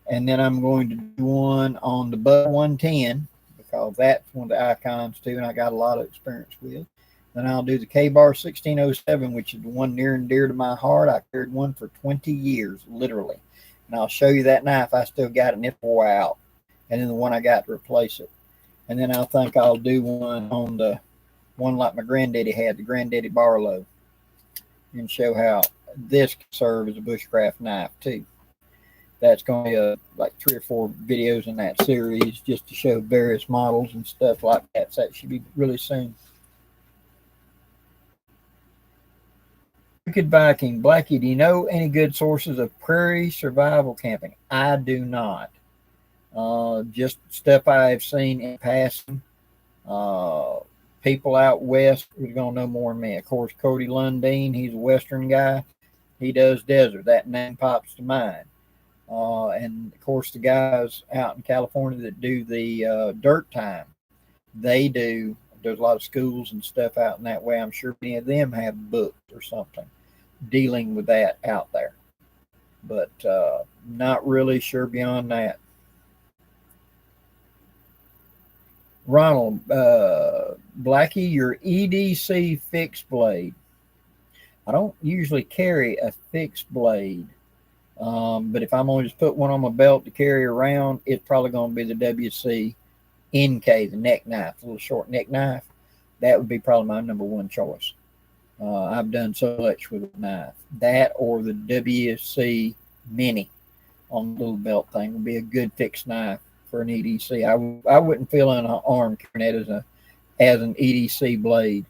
A: and then I'm going to do one on the Bud 110 because that's one of the icons too, and I got a lot of experience with. Then I'll do the K-Bar 1607, which is the one near and dear to my heart. I carried one for 20 years, literally. And I'll show you that knife. I still got it, and it wore out. And then the one I got to replace it. And then I think I'll do one on the one like my granddaddy had, the Granddaddy Barlow, and show how this can serve as a bushcraft knife too. That's going to be like 3 or 4 videos in that series just to show various models and stuff like that. So that should be really soon. Wicked Viking, Blackie, do you know any good sources of prairie survival camping? I do not. Just stuff I've seen in passing. People out west who's going to know more than me. Of course, Cody Lundeen, he's a Western guy. He does desert. That name pops to mind. And, of course, the guys out in California that do the dirt time, there's a lot of schools and stuff out in that way. I'm sure many of them have books or something dealing with that out there. But not really sure beyond that. Ronald, Blackie, your EDC fixed blade. I don't usually carry a fixed blade. But if I'm going to just put one on my belt to carry around, it's probably going to be the WC NK, the neck knife, the little short neck knife. That would be probably my number one choice. I've done so much with a knife. That or the WC Mini on the little belt thing would be a good fixed knife for an EDC. I wouldn't feel in an arm carrying that as an EDC blade.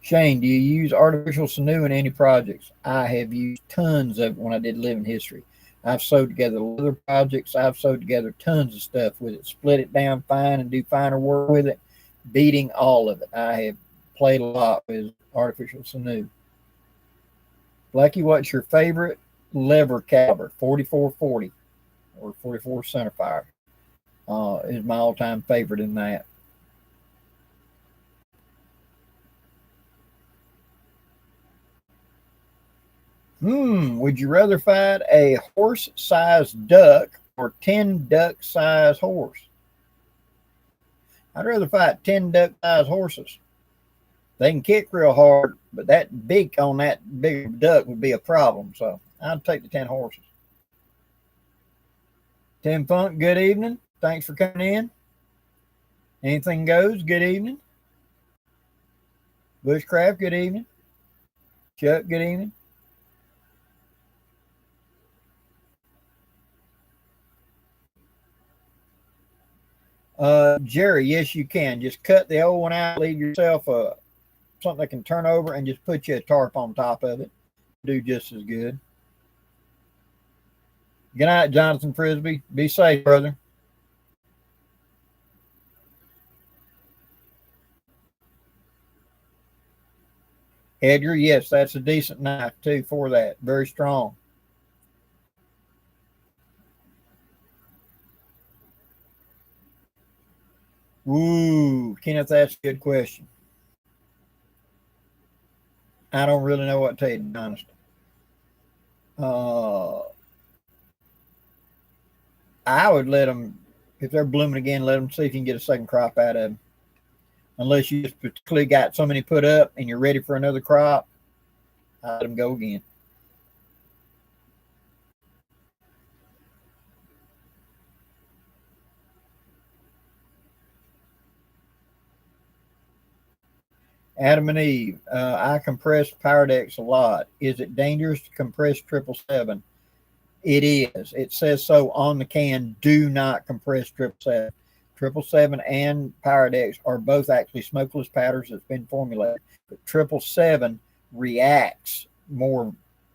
A: Shane, do you use artificial sinew in any projects? I have used tons of it when I did living history. I've sewed together leather projects. I've sewed together tons of stuff with it, split it down fine and do finer work with it, beating all of it. I have played a lot with artificial sinew. Blackie, what's your favorite lever caliber? 4440 or 44 centerfire is my all-time favorite in that. Would you rather fight a horse-sized duck or 10 duck-sized horse? I'd rather fight 10 duck-sized horses. They can kick real hard, but that beak on that big duck would be a problem. So I'd take the 10 horses. Tim Funk, good evening. Thanks for coming in. Anything goes, good evening. Bushcraft, good evening. Chuck, good evening. Jerry, yes, you can. Just cut the old one out, leave yourself something that can turn over, and just put you a tarp on top of it. Do just as good. Good night, Jonathan Frisbee. Be safe, brother. Edgar, yes, that's a decent knife too for that. Very strong. Ooh, Kenneth, that's a good question. I don't really know what to tell you, to be honest. I would let them, if they're blooming again, let them see if you can get a second crop out of them. Unless you just particularly got so many put up and you're ready for another crop, I'd let them go again. Adam and Eve, I compress Powerdex a lot. Is it dangerous to compress 777? It is. It says so on the can. Do not compress 777. 777 and Powerdex are both actually smokeless powders that's been formulated. But 777 reacts more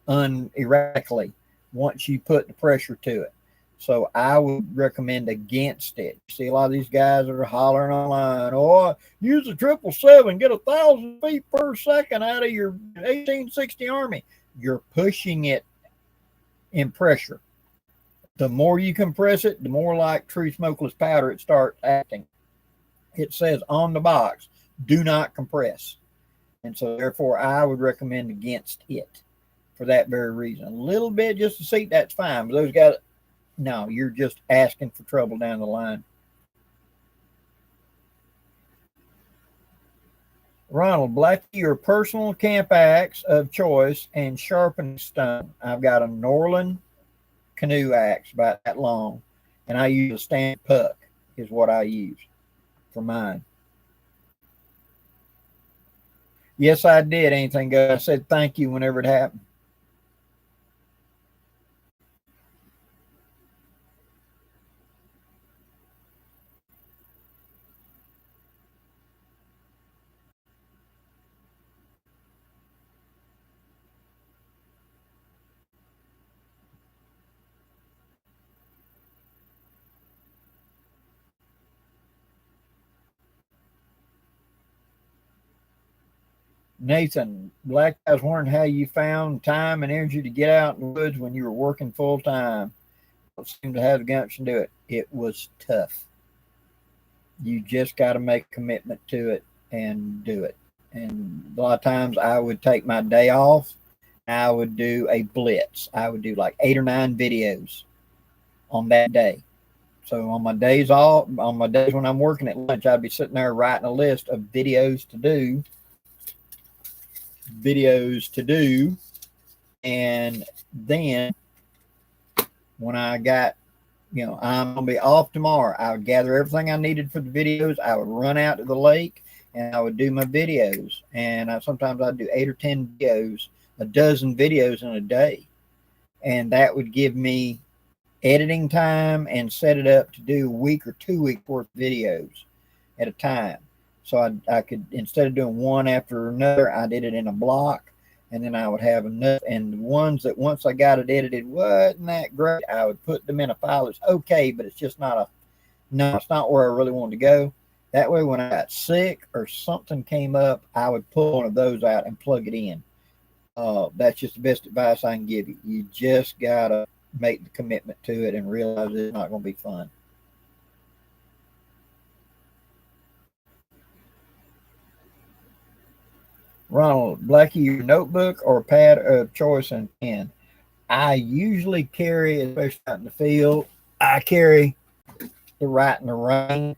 A: unerratically once you put the pressure to it. So I would recommend against it. You see a lot of these guys that are hollering online, oh, use a 777, get 1,000 feet per second out of your 1860 Army. You're pushing it in pressure. The more you compress it, the more like true smokeless powder it starts acting. it says on the box, do not compress. And so therefore I would recommend against it for that very reason. A little bit just to seat, that's fine. But those guys, no, you're just asking for trouble down the line. Ronald, Blackie, your personal camp axe of choice and sharpening stone. I've got a Norland canoe axe about that long, and I use a stand puck is what I use for mine. Yes, I did. Anything good. I said thank you whenever it happened. Nathan, Black, I was wondering how you found time and energy to get out in the woods when you were working full time. Don't seem to have the gumption to do it. It was tough. You just got to make a commitment to it and do it. And a lot of times I would take my day off. I would do a blitz. I would do like 8 or 9 videos on that day. So on my days off, on my days when I'm working at lunch, I'd be sitting there writing a list of videos to do. And then when I got, I'm going to be off tomorrow, I would gather everything I needed for the videos. I would run out to the lake and I would do my videos. And sometimes I'd do 8 or 10 videos, a dozen videos in a day. And that would give me editing time and set it up to do a week or 2 weeks worth of videos at a time. So I could, instead of doing one after another, I did it in a block, and then I would have enough. And the ones that once I got it edited wasn't that great, I would put them in a file that's okay, but it's just not it's not where I really wanted to go. That way, when I got sick or something came up, I would pull one of those out and plug it in. That's just the best advice I can give you. You just got to make the commitment to it and realize it's not going to be fun. Ronald, Blackie, your notebook or pad of choice and pen? I usually carry, especially out in the field, I carry the Right in the Rain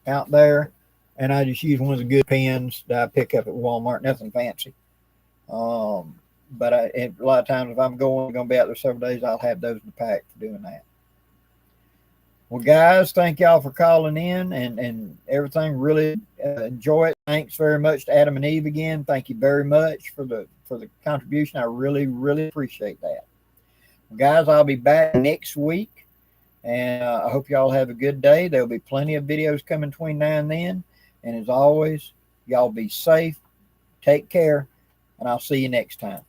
A: out there, and I just use one of the good pens that I pick up at Walmart. Nothing fancy. But a lot of times if I'm going to be out there several days, I'll have those in the pack for doing that. Well, guys, thank y'all for calling in and everything. Really enjoy it. Thanks very much to Adam and Eve again. Thank you very much for the contribution. I really, really appreciate that. Well, guys, I'll be back next week, and I hope y'all have a good day. There'll be plenty of videos coming between now and then. And as always, y'all be safe, take care, and I'll see you next time.